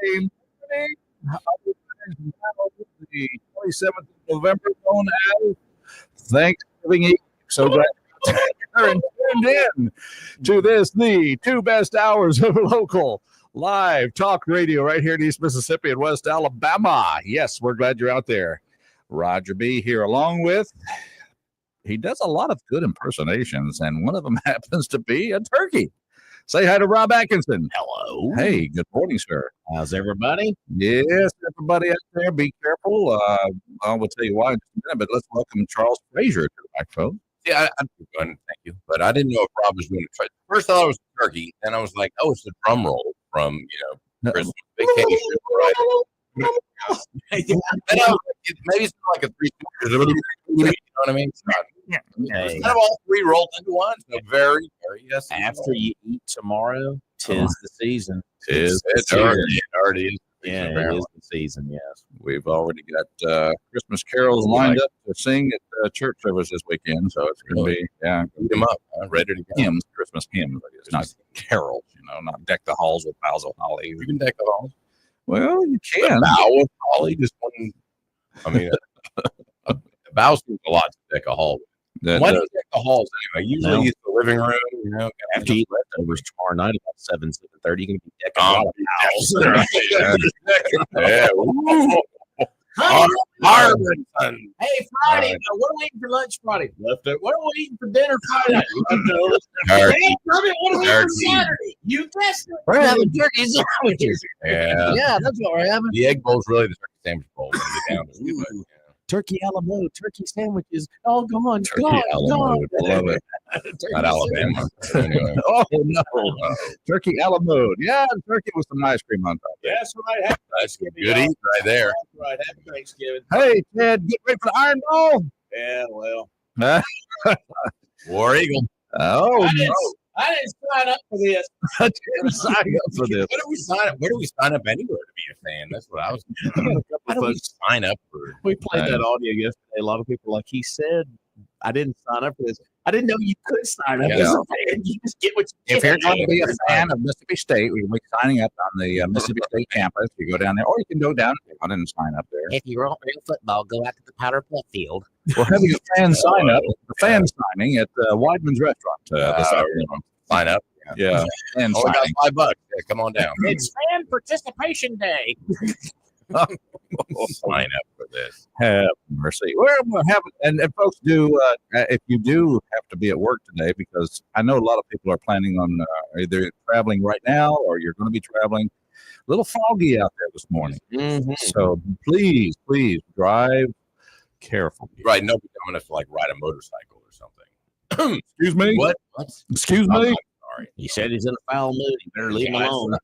morning. The 27th of November, known as Thanksgiving Eve. So glad you're tuned in to this, the two best hours of local live talk radio right here in East Mississippi and West Alabama. Yes, we're glad you're out there. Roger B. here along with, he does a lot of good impersonations, and one of them happens to be a turkey. Say hi to Rob Atkinson. Hello. Hey, good morning, sir. How's everybody? Yes, everybody out there, be careful. I will tell you why in just a minute, but let's welcome Charles Frazier to the microphone. Yeah, I'm going, thank you. But I didn't know if Rob was going to try. First, I thought it was a turkey. Then I was like, oh, it's the drum roll from, Christmas Vacation. Right? Then I was like, maybe it's like a three. You know what I mean? It's not. It's kind of all three rolled into one. So very, very yes. After you eat tomorrow, tis the season. It already is. Yeah, it is the season. Yes, we've already got Christmas carols lined up to sing at church service this weekend, so it's going to be eat them up. Ready to go. Hymns, Christmas hymns. It's not carols, not deck the halls with boughs of holly. You can deck the halls. Well, you can. A bough of holly, just one. I mean, a bough seems a lot to deck a hall. Why do you deck the halls anyway? Usually it's the living room. After you eat leftovers tomorrow night about 7:30, you can be decking a lot of houses. Hey, Friday, what are we eating for lunch Friday? Leftovers. What are we eating for dinner Friday? Leftovers. Turkey. What are we eating for Saturday? You guessed it. We're having turkey sandwiches. Yeah, that's what we're having. The egg bowl's really the turkey sandwich bowl. When you get down to Turkey a la mode, turkey sandwiches. Oh, gone. Turkey a la mode. Love it. Not Alabama. Anyway. Oh, no. Turkey a la mode. Yeah, turkey with some ice cream on top. That's right. Happy That's good eat right there. That's right. Happy Thanksgiving. Hey, Ted, get ready for the Iron Ball. Yeah, well. War Eagle. Oh, I didn't sign up for this. I didn't sign up for this. Where do we sign up anywhere to be a fan? That's what I was thinking. Why do we sign up for? We played that audio yesterday. A lot of people like he said, I didn't sign up for this. I didn't know you could sign up as a fan. You just get what you get. If you're going to be a fan of Mississippi State, we'll be signing up on the Mississippi State campus. You go down there, or you can go down and sign up there. If you want real football, go out to the Powder Puff Field. We're having a fan sign up, a fan signing at Weidman's Restaurant this afternoon. Sign up. Yeah. And we got $5. Yeah, come on down. It's fan participation day. Sign up for this. Have mercy. We're having, and folks do, if you do have to be at work today, because I know a lot of people are planning on either traveling right now or you're going to be traveling. A little foggy out there this morning. Mm-hmm. So please drive careful. Right. Nobody coming to like ride a motorcycle or something. Excuse me? What? Excuse me? Sorry. He said he's in a foul mood. You better leave him alone.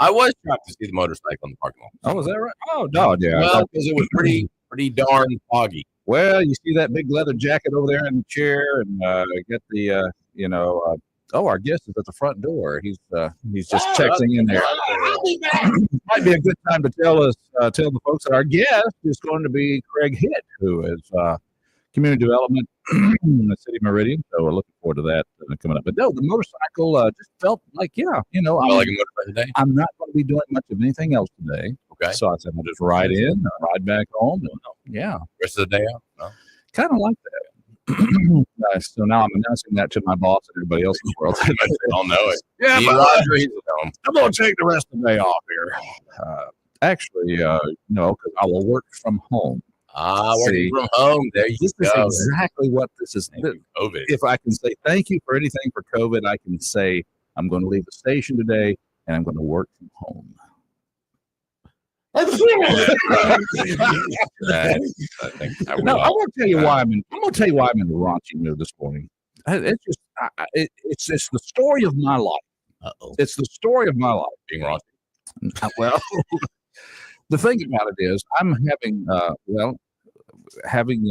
I was shocked to see the motorcycle in the parking lot. Oh, was that right? Oh, no, yeah. Well, because it was pretty darn foggy. Well, you see that big leather jacket over there in the chair, and get the, our guest is at the front door. He's just checking in there. I'll be back. Might be a good time to tell the folks that our guest is going to be Craig Hitt, who is community development in the city of Meridian. So we're looking forward to that coming up. But no, the motorcycle just felt like, like a motorcycle today. I'm not going to be doing much of anything else today. Okay. So I said, I'll just ride in, ride back home. And, Rest of the day out? No. Kind of like that. So now I'm announcing that to my boss and everybody else in the world. I'll know it. Yeah, but I'm going to take the rest of the day off here. Actually, no, because I will work from home. Working from home. There you go. Is exactly what this is. COVID. If I can say thank you for anything for COVID, I can say I'm going to leave the station today and I'm going to work from home. I won't tell you why I'm going to tell you why I'm in the raunchy mood this morning. It's just the story of my life. Uh-oh. It's the story of my life. Being raunchy. Well, the thing about it is, I'm having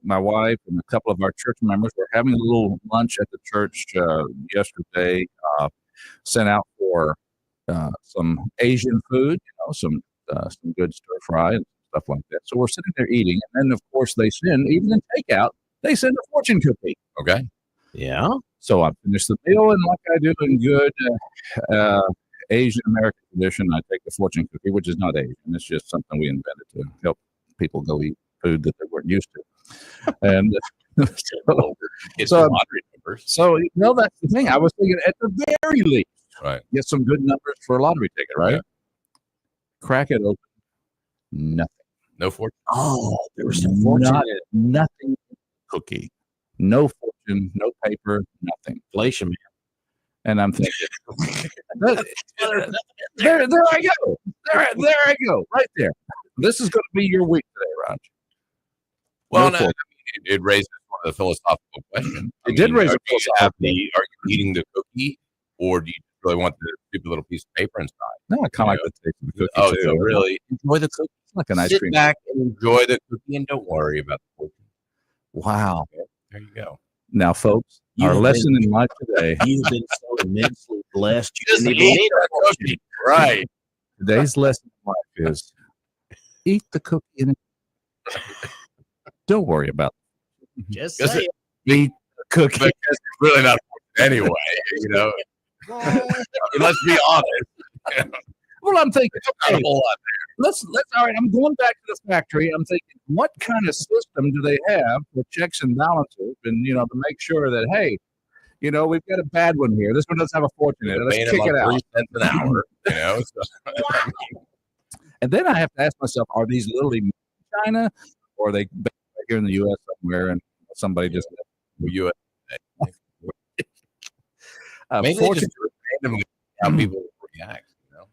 my wife and a couple of our church members. We're having a little lunch at the church yesterday. Sent out for some Asian food, some good stir fry and stuff like that. So we're sitting there eating, and then of course they send, even in takeout, they send a fortune cookie. Okay. Yeah. So I finished the meal, and like I do in good Asian American tradition, I take the fortune cookie, which is not Asian. It's just something we invented to help people go eat food that they weren't used to. And It's so, the lottery numbers. so that's the thing. I was thinking at the very least, Right. get some good numbers for a lottery ticket, right? Yeah. Crack it open. Nothing. No fortune. Oh, there was some fortune in it. Nothing cookie. No fortune, no paper, nothing. Inflation, man. And I'm thinking, there I go. There I go. Right there. This is going to be your week today, Raj. Well, No no, I mean, it raises one of the philosophical questions. It did raise a philosophical. Are you eating the cookie, or do you really want the stupid little piece of paper inside? No, I kind of like the taste of the cookie Oh, too. so really enjoy the cookie. It's like an ice Sit cream. back and enjoy the cookie, and don't worry about the fortune. Wow. There you go. Now, folks, You our have lesson in life today. You've been so immensely blessed. You Just didn't even eat need the a cookie. Right. Today's lesson in life is eat the cookie and don't worry about Just Just say it. it. eat the cookie. Because it's really not fortune anyway. You know, I mean, let's be honest. Well, I'm thinking, Not okay, a whole lot. let's all right. I'm going back to the factory. I'm thinking, what kind of system do they have for checks and balances, and to make sure that we've got a bad one here. This one doesn't have a fortune in it. Let's Paying kick them it like out. 3 cents an hour. You know, so, And then I have to ask myself, are these literally made in China, or are they back here in the U.S. somewhere, and somebody just you maybe they fortune? just do it randomly how people react. You know,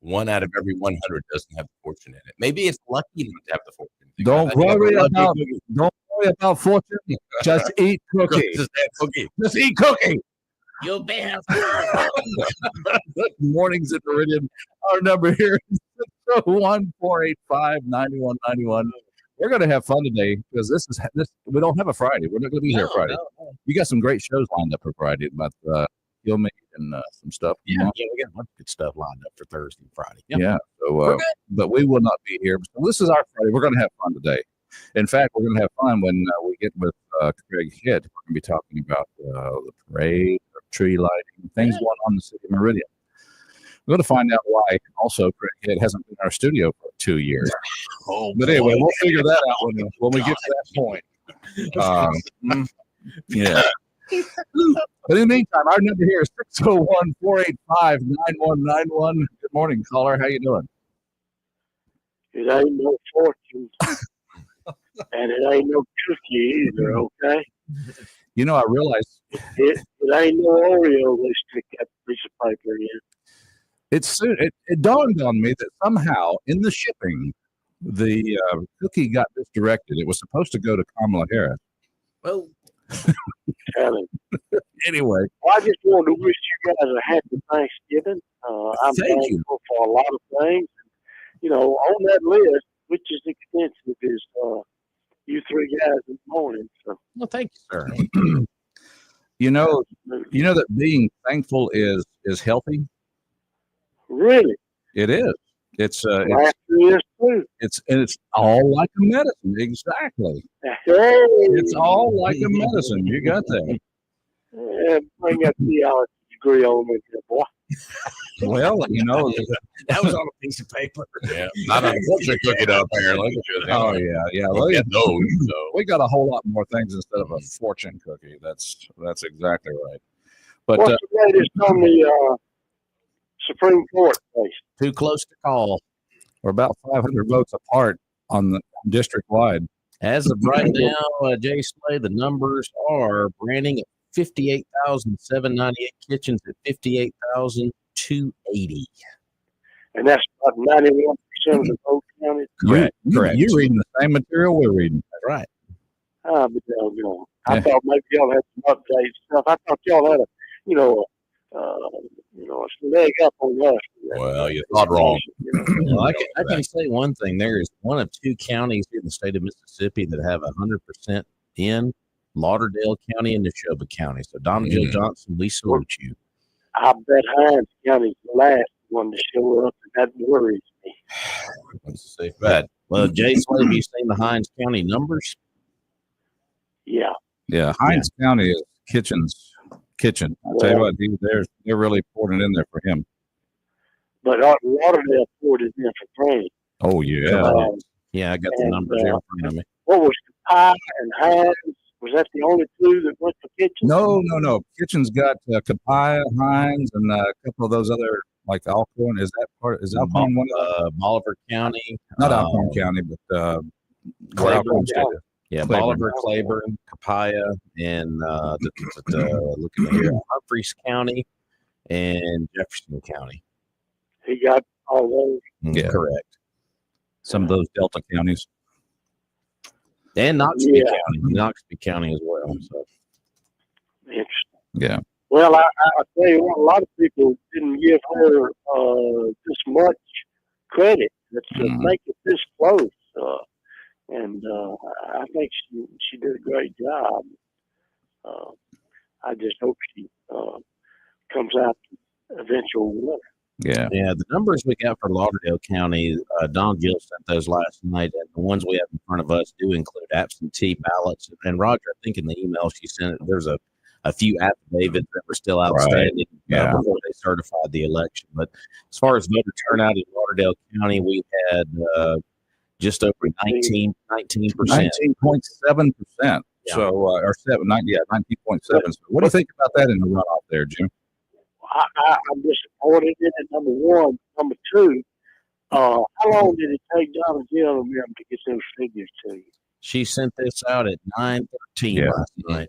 1 out of every 100 doesn't have the fortune in it. Maybe it's lucky not to have the fortune. Don't worry about fortune. Just eat cookie. Just have cookie. Just eat cookie. You'll be happy. Mornings at Meridian. Our number here is 601-485-9191. We're going to have fun today because this. We don't have a Friday. We're not going to be here Friday. No. You got some great shows lined up for Friday about Gilmade and some stuff. Yeah, we got a bunch of good stuff lined up for Thursday and Friday. Yep. Yeah. So, but we will not be here. So this is our Friday. We're going to have fun today. In fact, we're going to have fun when we get with Craig Hitt. We're going to be talking about the parade, tree lighting, things going on in the city of Meridian. We're going to find out why. Also, Craig Hitt hasn't been in our studio for 2 years. But anyway, we'll figure that out when we get to that point. Yeah. But in the meantime, our number here is 601-485-9191. Good morning, caller. How you doing? It ain't no fortune, and it ain't no cookie either. Okay, I realize it ain't no Oreo they stick that piece of paper in. it dawned on me that somehow in the shipping, the cookie got misdirected. It was supposed to go to Kamala Harris. Well, Anyway, I just wanted to wish you guys a happy Thanksgiving. I'm Thank you. thankful for a lot of things. On that list, which is extensive, is you three guys this morning. So, well, thank you, sir. you know that being thankful is healthy. really, It is. It's last year too. it's all like a medicine. Exactly. Hey, It's all like a medicine. You got that. Bring that theology degree on me, boy. Well, That was on a piece of paper. Yeah, not on a fortune cookie though. Apparently. oh yeah. Well, Well, those. So. we got a whole lot more things instead of a fortune cookie. That's exactly right. But What's the latest on the Supreme Court case? Too close to call. we're about 500 votes apart on the district wide. As of right now, Jay Slay, the numbers are Branding at 58,798, Kitchens at 58,280. And that's about 91% of the vote counted. Correct. You're reading the same material we're reading. That's right. I'll be doggone. I Yeah. thought maybe y'all had some updates stuff. I thought y'all had a leg up on us. Well, you thought wrong. Well, I can say one thing. There is one of 2 counties in the state of Mississippi that have 100% in Lauderdale County and Neshoba County. So, Donald Joe Johnson, we salute you. I bet Hines County's the last one to show up, and that worries me. That's a safe bet. Well, Jay Slay, have you seen the Hines County numbers? Yeah. Yeah, Hines County is Kitchen. I'll tell you what, they're really pouring it in there for him. but Lauderdale poured it in for training. Oh yeah. Yeah, I got the and, numbers here in front of me. What was Pie and Hines? Was that the only two that went for Kitchen? No. Kitchen's got Capaya, Hines, and a couple of those other like Alcorn. Is Alcorn one of them? Bolivar County. Not Alcorn County, but where Claiborne. Alcorn State is. Yeah, Claiborne. Bolivar, Claiborne, Capaya, and looking here, Humphreys County and Jefferson County. He got all those. Yeah. Correct. Some of those Delta counties. And Noxubee County as well. So. Interesting. Yeah. Well, I tell you what, a lot of people didn't give her this much credit to make it this close. And I think she did a great job. I just hope she comes out eventual winner. Yeah. Yeah, the numbers we got for Lauderdale County, Don Gill sent those last night, and the ones we have in front of us do include absentee ballots. And Roger, I think in the email she sent, there's a few affidavits that were still outstanding before they certified the election. But as far as voter turnout in Lauderdale County, we had just over 19%. 19.7%. So, or 19.7. So what do you think about that in the runoff there, Jim? I'm disappointed in it, number one. Number two, how long did it take Donna Gill and them to get those figures to you? She sent this out at 9:13 last night.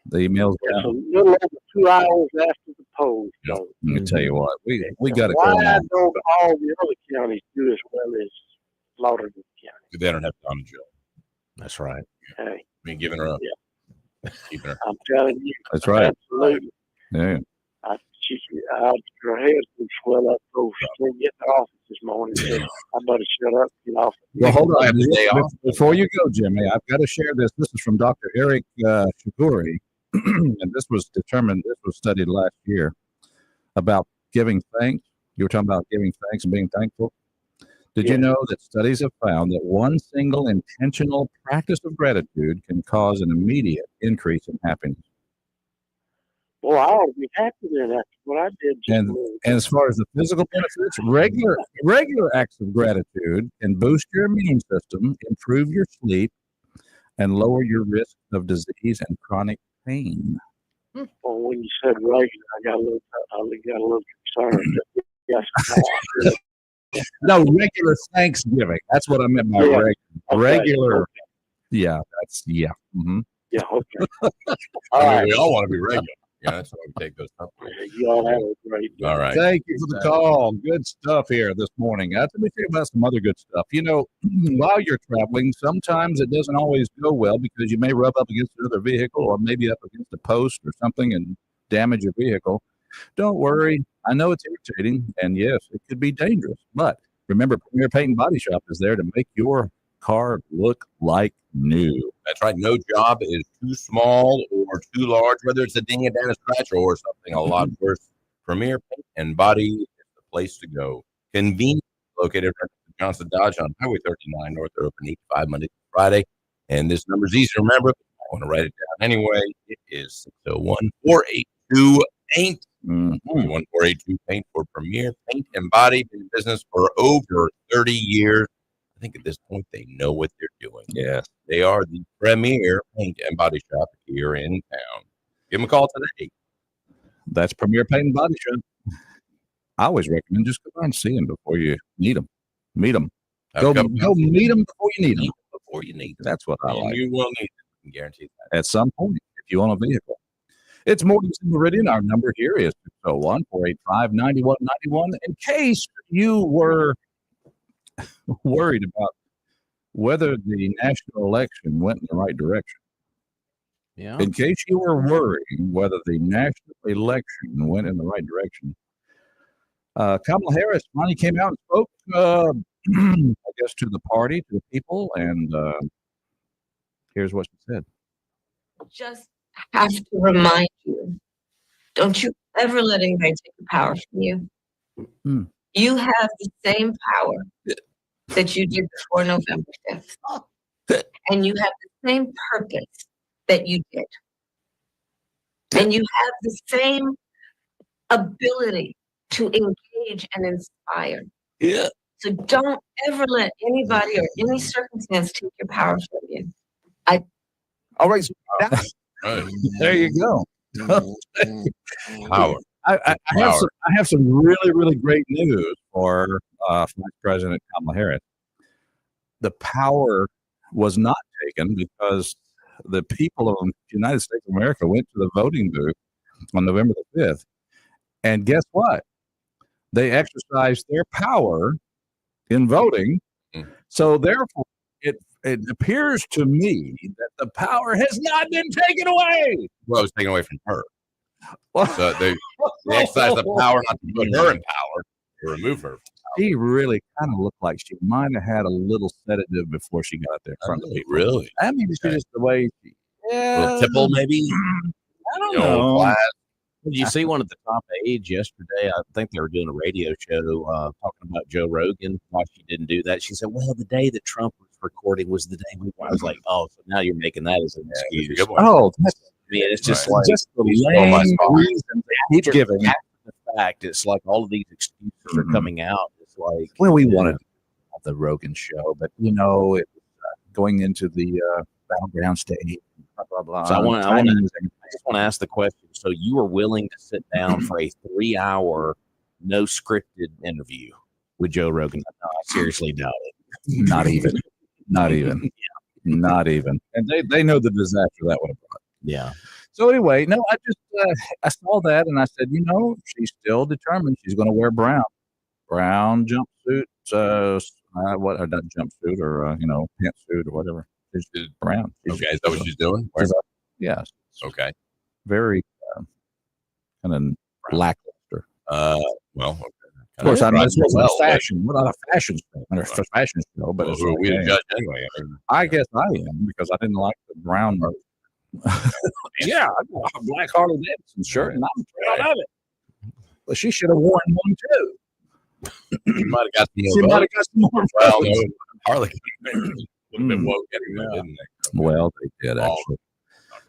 The emails It's a little over 2 hours after the poll. So let me tell you what, we got to go why on. don't all the other counties do as well as Lauderdale County? They don't have Donna Jill. That's right. Hey, I mean, giving her up. Yeah. Keeping her. I'm telling you. That's right. Absolutely. Yeah. Her head would swell up so she can't get in the office this morning. So I better shut up and get off. Well, hold I have on. the day off. Before you go, Jimmy, I've got to share this. This is from Dr. Eric Shiguri, and this was studied last year about giving thanks. You were talking about giving thanks and being thankful. Did you know that studies have found that one single intentional practice of gratitude can cause an immediate increase in happiness? Well, I ought to be happy then. That's what I did. And as far as the physical benefits, regular acts of gratitude can boost your immune system, improve your sleep, and lower your risk of disease and chronic pain. Well, when you said regular, I got a little concerned. Yes. No, regular Thanksgiving. That's what I meant by regular. Okay. Yeah, that's Mm-hmm. Yeah. Okay. All right. We all want to be regular. Yeah, that's why we take those up. You all have a great day. All right. Thank you for the call. Good stuff here this morning. Let me tell you about some other good stuff. You know, while you're traveling, sometimes it doesn't always go well because you may rub up against another vehicle or maybe up against a post or something and damage your vehicle. Don't worry. I know it's irritating, and yes, it could be dangerous. But remember, Premier Paint and Body Shop is there to make your car look like new. That's right. No job is too small or too large, whether it's a ding, a dent, a scratch, or something a lot worse. Premier Paint and Body is the place to go. Convenient, located at Johnson Dodge on Highway 39 North. They're open 8 to 5 Monday to Friday. And this number is easy to remember. I want to write it down anyway. It is 601-482-PAINT. 601-482-PAINT for Premier Paint and Body. Been in business for over 30 years. I think at this point they know what they're doing. Yes. They are the premier paint and body shop here in town. Give them a call today. That's Premier Paint and Body Shop. I always recommend just go by and see them before you need them. Meet them. Go meet them before you need them. Before you need them. That's what I like. You will need them. I can guarantee that. At some point, if you own a vehicle. It's Mornings in Meridian. Our number here is 601-485-9191. In case you were worried about whether the national election went in the right direction. Yeah. In case you were worrying whether the national election went in the right direction, Kamala Harris finally came out and spoke, I guess, to the party, to the people, and here's what she said. Just have to remind you, don't you ever let anybody take the power from you. You have the same power that you did before November 5th. And you have the same purpose that you did. And you have the same ability to engage and inspire. Yeah. So don't ever let anybody or any circumstance take your power from you. All right. So Right. there you go. Power. I have some really, really great news for Vice President Kamala Harris. The power was not taken because the people of the United States of America went to the voting booth on November the 5th. And guess what? They exercised their power in voting. So therefore, it appears to me that the power has not been taken away. Well, it was taken away from her. So they exercised the power not to put her in power, to remove her. She really kind of looked like she might have had a little sedative before she got there. Really? I mean, it's just the way she. A little tipple, maybe? I don't know. Class. Did you see one at the top age yesterday? I think they were doing a radio show talking about Joe Rogan, why she didn't do that. She said, well, the day that Trump was recording was the day we I was like, oh, so now you're making that as an excuse. Oh, I mean, it's just Right. like just the lame reason they keep giving. after the fact. It's like all of these excuses are coming out. It's like, Well, we wanted the Rogan show, but it was going into the battleground stage. Blah blah blah. So I want Timing to was everything. I just want to ask the question. So you were willing to sit down for a 3-hour, no scripted interview with Joe Rogan? No, I seriously doubt it. Not even. Not even. Not even. And they know the disaster that would have brought. Yeah. So anyway, no, I just I saw that and I said, she's still determined she's going to wear brown jumpsuit. What not jumpsuit or pantsuit or whatever. It's brown. Okay, is that what she's doing? Yes. Okay. Very kind of lackluster. Well, okay. Of course, I know this wasn't well, fashion. We're not a fashion show, or a fashion show, but Well, it's who are like, we to hey, judge anyway? I mean, I guess I am because I didn't like the brown. Yeah, I got a black Harley Davidson shirt, and I'm proud of it. But she should have worn one too. you might have got some more. She might have got some more. Well, votes. no, Harley would have been woke anyway, didn't they? Well, they did actually.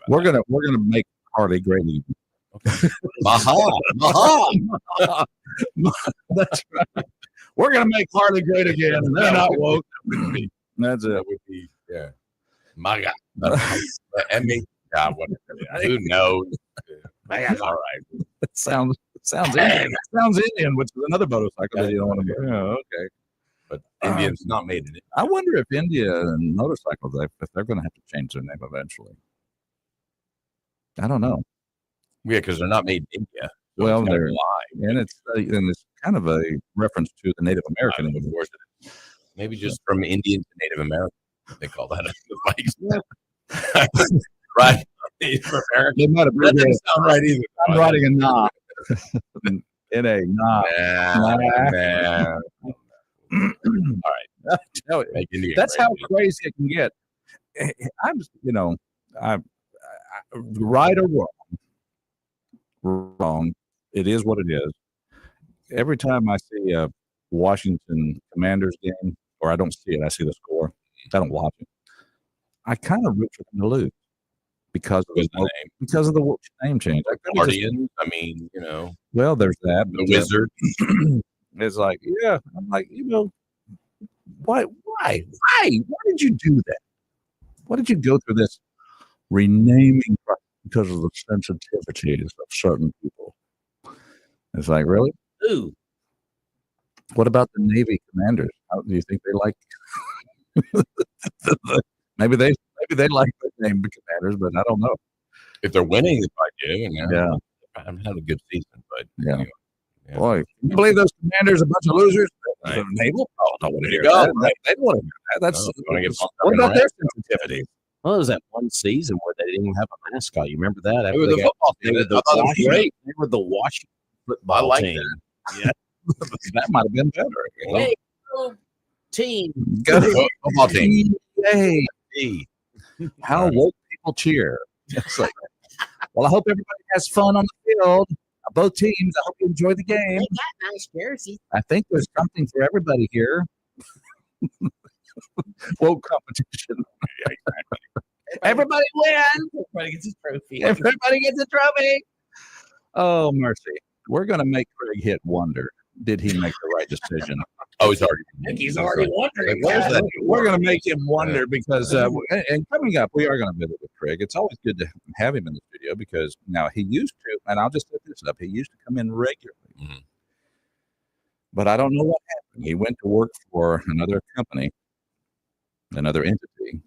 We're gonna make Harley great again. Maha. That's right. We're gonna make Harley great again, and they're not woke. That's it. That would be MAGA. Whatever. Who knows? All right. It sounds Indian. It sounds Indian, which is another motorcycle that you don't want to. Yeah, okay. But Indians not made in it. I wonder if India and motorcycles, if they're going to have to change their name eventually. I don't know. Yeah, because they're not made in India. So Well, it's they're lie. and it's kind of a reference to the Native American. Of course it is. Maybe just from Indian to Native American. They call that right. Native American. They might have That doesn't sound right either. I'm writing a nah. N-A, nah. Nah. All right. I tell you, Make Indian that's great how again. crazy it can get. I'm right or wrong. It is what it is. Every time I see a Washington Commanders game, or I don't see it, I see the score. I don't watch it. I kind of root for them to lose because of the name change. Guardian. I mean, Well, there's that. the wizard. It's like, yeah. I'm like, why? Why did you do that? Why did you go through this renaming process? Because of the sensitivities of certain people. It's like, really? Ooh. What about the Navy commanders? How do you think they like? maybe they like the name the commanders, but I don't know. If they're winning, they probably do. Yeah. I haven't had a good season, but Yeah. anyway. Yeah. Boy, you believe those commanders are a bunch of losers? Right. The naval? Oh, don't want to There hear you go. that. They don't want to hear that. That's No, they wanna get pumped up what and about their around. sensitivity? Well, it was that one season where they didn't even have a mascot. You remember that? It was the football They team. were I the thought it was Washington, great. they were the Washington I football like team. That might have been better. Hey, go team. Go Football team. Yay. Hey. How woke people cheer. It's like, well, I hope everybody has fun on the field. Both teams, I hope you enjoy the game. They got nice jerseys. I think there's something for everybody here. Woke competition. Everybody wins. Everybody gets a trophy. Everybody gets a trophy. Oh, mercy. we're going to make Craig hit wonder. Did he make the right decision? Oh, he's already. He's already wondering. Where's that? We're going to make him wonder because, and coming up, we are going to visit with Craig. It's always good to have him in the studio because now he used to, and I'll just set this up, he used to come in regularly. Mhm. But I don't know what happened. He went to work for another company, another entity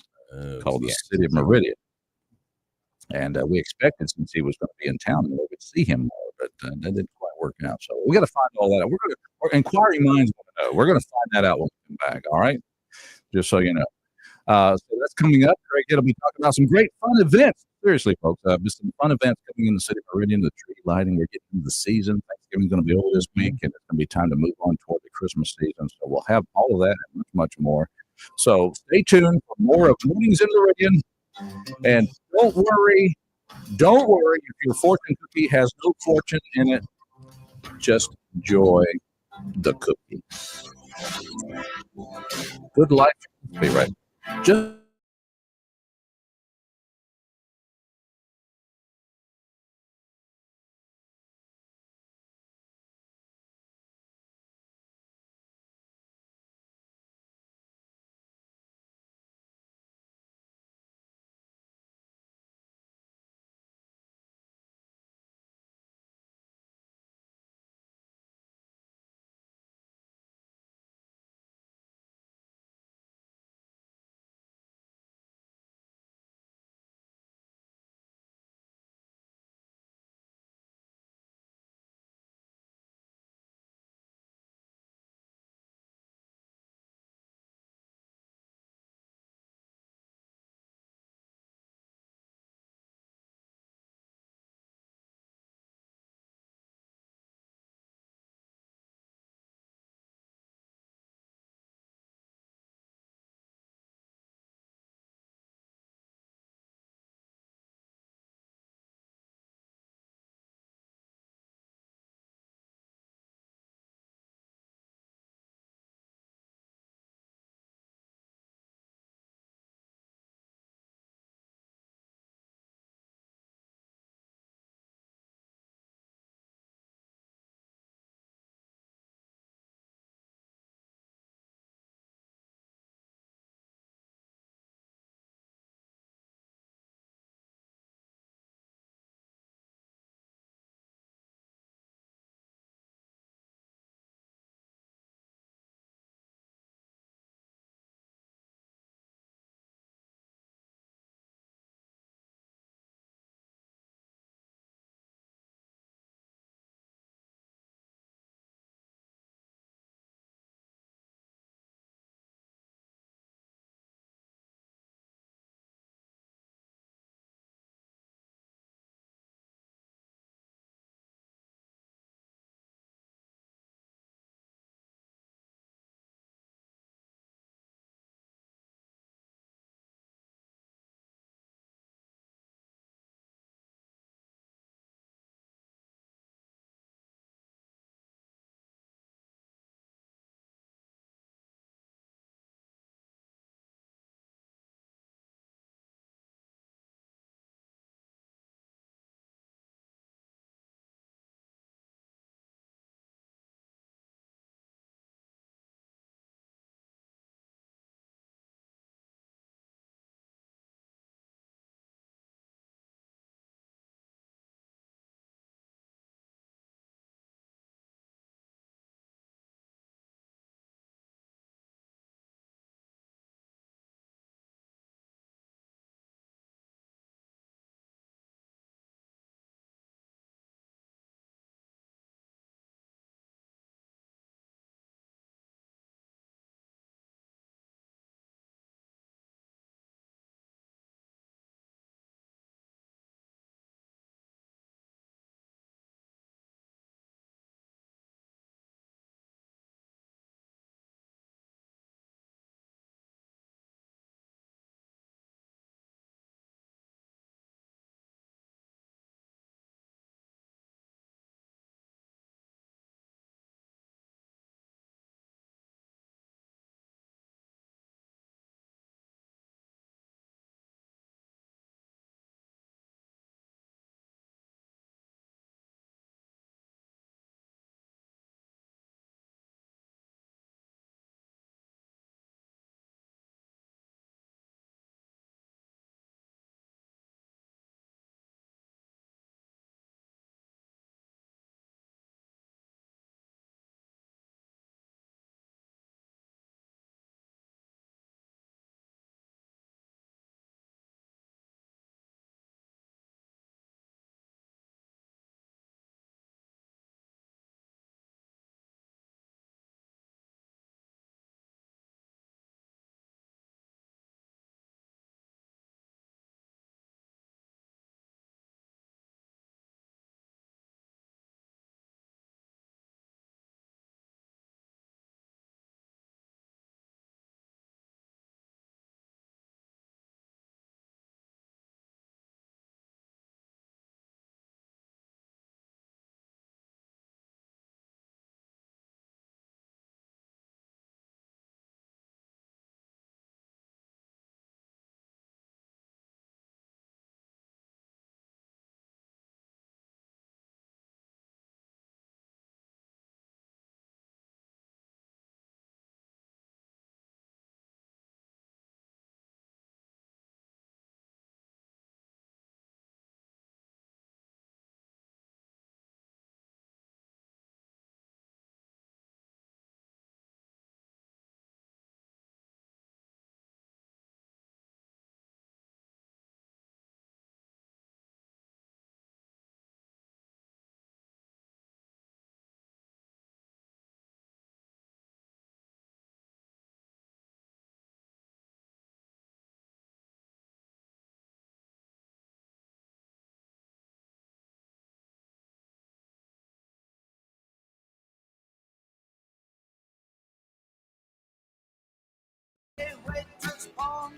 called the City of Meridian. And we expected, since he was going to be in town, that we would see him more, but that didn't quite work out. So we got to find all that out. Inquiring minds want to know. We're going to find that out when we come back. All right, just so you know. So that's coming up. Craig will be talking about some great fun events. Seriously, folks, just some fun events coming in the City of Meridian. The tree lighting. We're getting into the season. Thanksgiving's going to be over this week, and it's going to be time to move on toward the Christmas season. So we'll have all of that and much, much more. So stay tuned for more of Mornings in Meridian. And don't worry if your fortune cookie has no fortune in it. Just enjoy the cookie. Good life. Be right. Just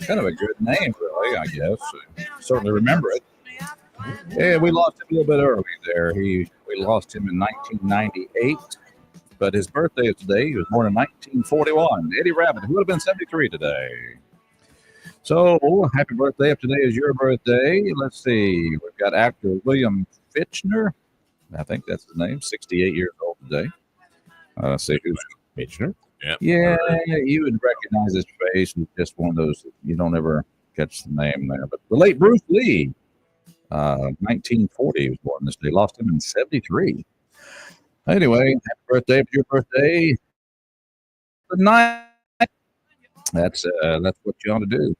Kind of a good name, really, I guess. Certainly remember it. Yeah, we lost him a little bit early there. We lost him in 1998, but his birthday is today. He was born in 1941. Eddie Rabbit, who would have been 73 today. So, happy birthday if today is your birthday. Let's see. We've got actor William Fitchner. I think that's his name. 68 years old today. Let's see who's Fitchner. Yeah, you would recognize his face. He's just one of those, you don't ever catch the name there. But the late Bruce Lee, 1940, he was born this day. Lost him in 73. Anyway, happy birthday. It's your birthday. Good night. That's what you ought to do.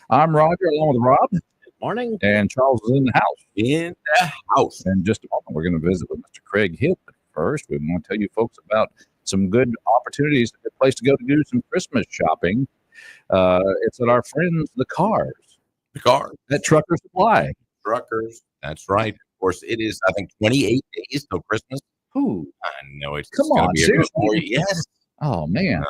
I'm Roger, along with Rob. Good morning. And Charles is in the house. In the house. In just a moment, we're going to visit with Mr. Craig Hitt. But first, we want to tell you folks about some good opportunities, a good place to go to do some Christmas shopping. It's at our friends, the Cars. The Cars. At Trucker Supply. Truckers. That's right. Of course, it is, I think, 28 days till Christmas. Who? I know it's Come gonna on, be a seriously? for you. Yes. Oh, man.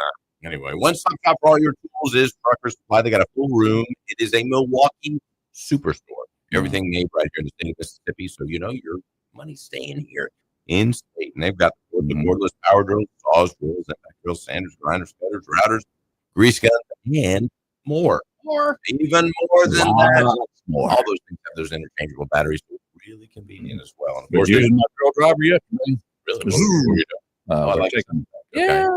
Anyway, one-stop shop for all your tools is Trucker Supply. They got a full room. It is a Milwaukee superstore. Everything made right here in the state of Mississippi, so you know your money's staying here in state. And they've got the cordless power drills, saws, drills, impact drills, sanders, grinders, cutters, routers, grease guns, and more. Even more than that. More. All those things have those interchangeable batteries. So it's really convenient as well. And of We're course, using my drill driver yesterday. really, what are you doing? I We're like taking, Okay. yeah,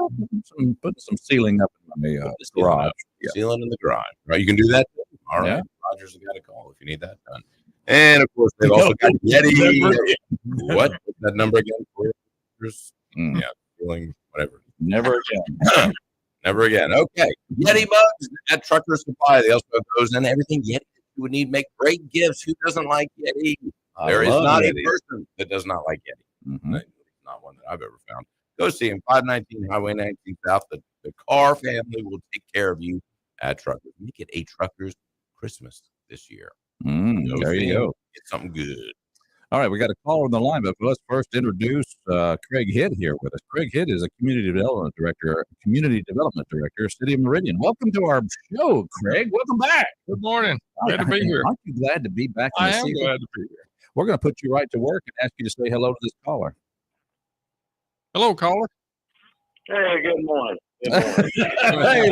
putting some ceiling up in my garage. Yeah. Sealing in the garage. Right, you can do that too. All right. Yeah. Roger's got a call if you need that done. And of course, they've also got Yeti. What's that number again? Yeah, sealing, whatever. Never again. Never again. Okay. Yeti mugs at Trucker Supply. They also have those and everything Yeti that you would need make great gifts. Who doesn't like Yeti? There is not Yeti. a person that does not like Yeti. Mm-hmm. Not one that I've ever found. Go see him, 519 Highway 19 South. The Carr family will take care of you at Truckers. Make it a Truckers Christmas this year. There you go. Get something good. All right, we got a caller on the line, but let's first introduce Craig Hitt here with us. Craig Hitt is a community development director, City of Meridian. Welcome to our show, Craig. Welcome back. Good morning. Glad to be here. Aren't you glad to be back in I the am season? glad to be here. We're going to put you right to work and ask you to say hello to this caller. Hello, caller. Hey, good morning. Good morning. Hey,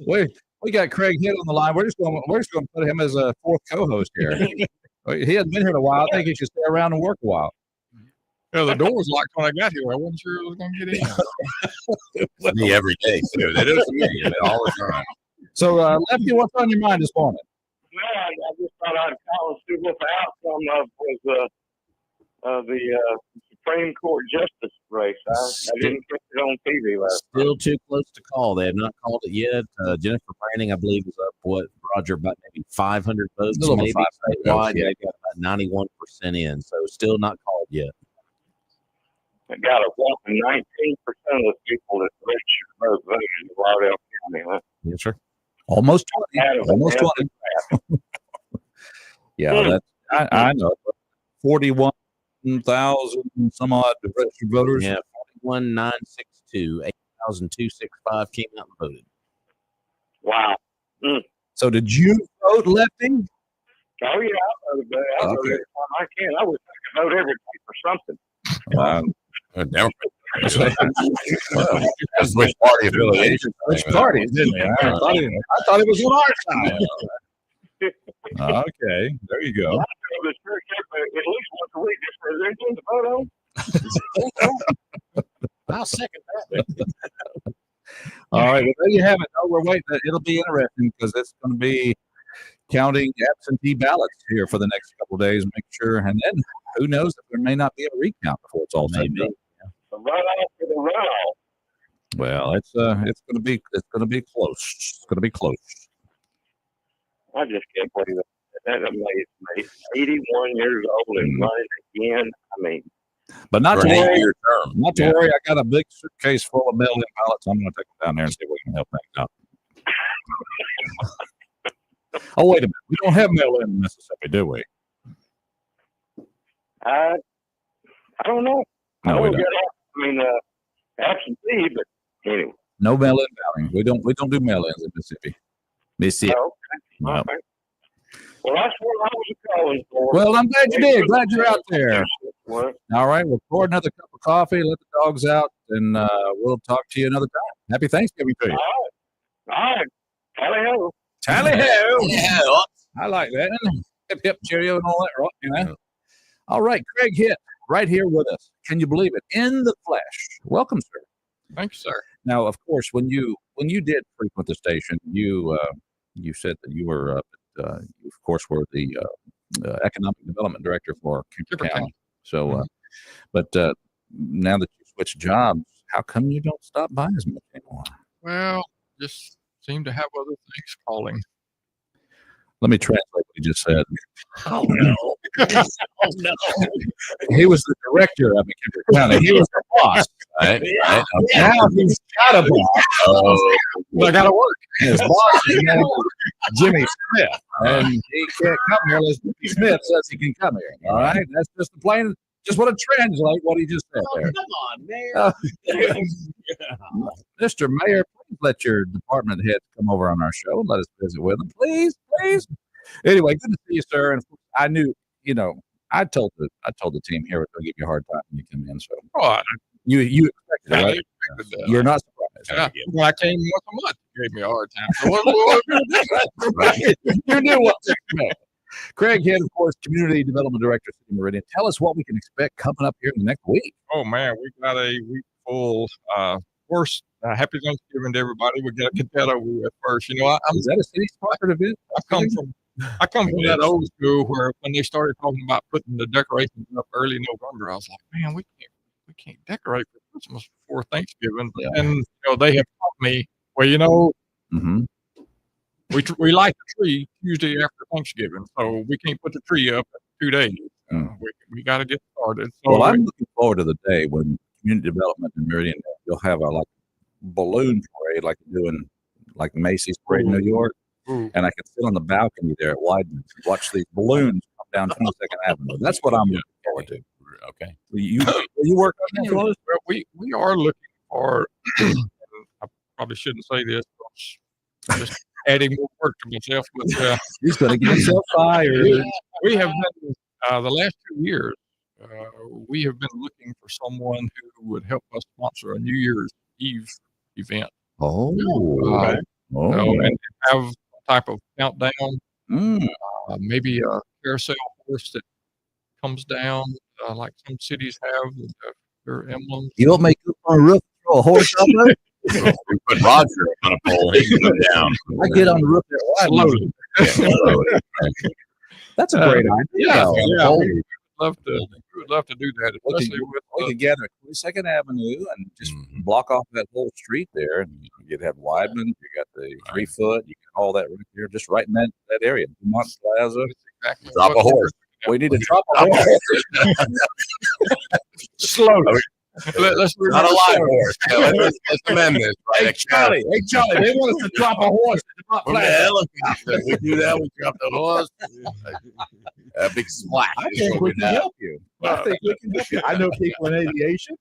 Lefty. We got Craig Hitt on the line. We're just going to put him as a fourth co-host here. He hasn't been here in a while. I think he should stay around and work a while. Yeah, the door was locked when I got here. I wasn't sure I was going to get in. Me every day, too. They do it to me all the time. So, Lefty, what's on your mind this morning? Man, I just thought I'd call and see what the outcome of the Supreme Court justice race. I didn't catch it on TV last night. Still too close to call. They have not called it yet. Jennifer Branning, I believe, is up, Roger, about maybe 500 votes, A little maybe over statewide. They got about 91% in, so still not called yet. I got a whopping 19% of the people that registered voted in Lauderdale County. Huh? Yes, sir. Almost 20. Adam, Almost 20. Yeah, I know. 41,000 some odd registered voters. Yeah, 41,962, 8,265 came out and voted. Wow. So did you vote, Lefty? Oh, yeah, I voted every time I can. I wish I could vote every day for something. That's which party affiliation. Which party, didn't he? I thought it was on our side. Okay, there you go. I go to the church at least once a week just for anything to vote on. I'll second that. All right, well, there you have it. Oh, we're waiting. It'll be interesting because it's going to be counting absentee ballots here for the next couple of days. Make sure, and then who knows if there may not be a recount before it's all said and done. The runoff for the runoff. Well, it's going to be close. It's going to be close. I just can't believe it. That amazes me. 81 years old and running again. I mean, but not to For an worry. 8-year term. Not to worry. I got a big suitcase full of mail-in ballots. I'm going to take them down there and see if we can help things out. Oh, wait a minute. We don't have mail-in in Mississippi, do we? I don't know. No, we don't. Absentee, but anyway. No mail-in balloting. We don't do mail-ins in Mississippi. Mississippi. Oh, No. okay. Well, that's what I was calling for. Well, I'm glad you did. Glad you're out there. Well, All right, we'll pour another cup of coffee, let the dogs out, and we'll talk to you another time. Happy Thanksgiving to you. all right. Tally-ho. Tally-ho. Yeah. I like that. Hip, hip, cheerio, and all that, right? You know? All right, Craig Hitt, right here with us. Can you believe it? In the flesh. Welcome, sir. Thank you, sir. Now, of course, when you did frequent the station, you said that you were, you of course, were the economic development director for Kemper County. So, but now that you switched jobs, how come you don't stop by as much anymore? Well, just seem to have other things calling. Let me translate what he just said. Oh no! Oh no! He was the director of Kemper County. He was the boss. Right. Now he's got a boss. Oh, I got to work. His boss is named Jimmy Smith, and he can't come here unless Jimmy Smith says he can come here. All right, that's just the plain. Just want to translate what he just said there. Come on, Mayor. Mr. Mayor, please let your department heads come over on our show and let us visit with them, please, please. Anyway, good to see you, sir. And I knew, I told the team here we're going to give you a hard time when you come in. So you expected it, right? You're not surprised. When I came once a month, you gave me a hard time. So what you knew what to expect. Craig Hitt, of course, Community Development Director of City Meridian. Tell us what we can expect coming up here in the next week. Oh, man, we got a week full. First, happy Thanksgiving to everybody. We got to get that over with first. Is that a city-sponsored event? I come from that old school where when they started talking about putting the decorations up early November, I was like, man, we can't decorate for Christmas before Thanksgiving. Yeah. And they have taught me, well, Mm-hmm. we light the tree Tuesday after Thanksgiving, so we can't put the tree up in 2 days. We got to get started. So Well, I'm looking forward to the day when community development in Meridian, you'll have a balloon parade like you're doing like Macy's parade in New York. And I can sit on the balcony there at Wyden and watch these balloons come down 22nd Avenue. That's what I'm looking forward to. okay. Will you work on that for us? Well, we are looking for. I probably shouldn't say this. But I'm just adding more work to myself. But He's going to get himself fired. we have been the last 2 years. We have been looking for someone who would help us sponsor a New Year's Eve event. Oh, And have some type of countdown. Maybe a carousel horse that comes down, like some cities have with their emblems. You don't make up on a roof, throw a horse up there? We put Roger on a pole. He can go down. I get on the roof there Slowly. That's a great idea. Yeah. We would love to do that, especially We could gather at 22nd Avenue and just block off that whole street there. And you'd have Weidman, you got the 3 foot, you got all that right there, just right in that area. Dumont Plaza. exactly Drop a horse. We need to drop a horse. slowly. Let's Not a live horse. Let's amend this. Right? Hey, Charlie, they want us to drop a horse at Dumont From the Plaza. helicopter. We do that. We drop the horse. A big splash. I think we can help you. I think we can help you. I know people in aviation.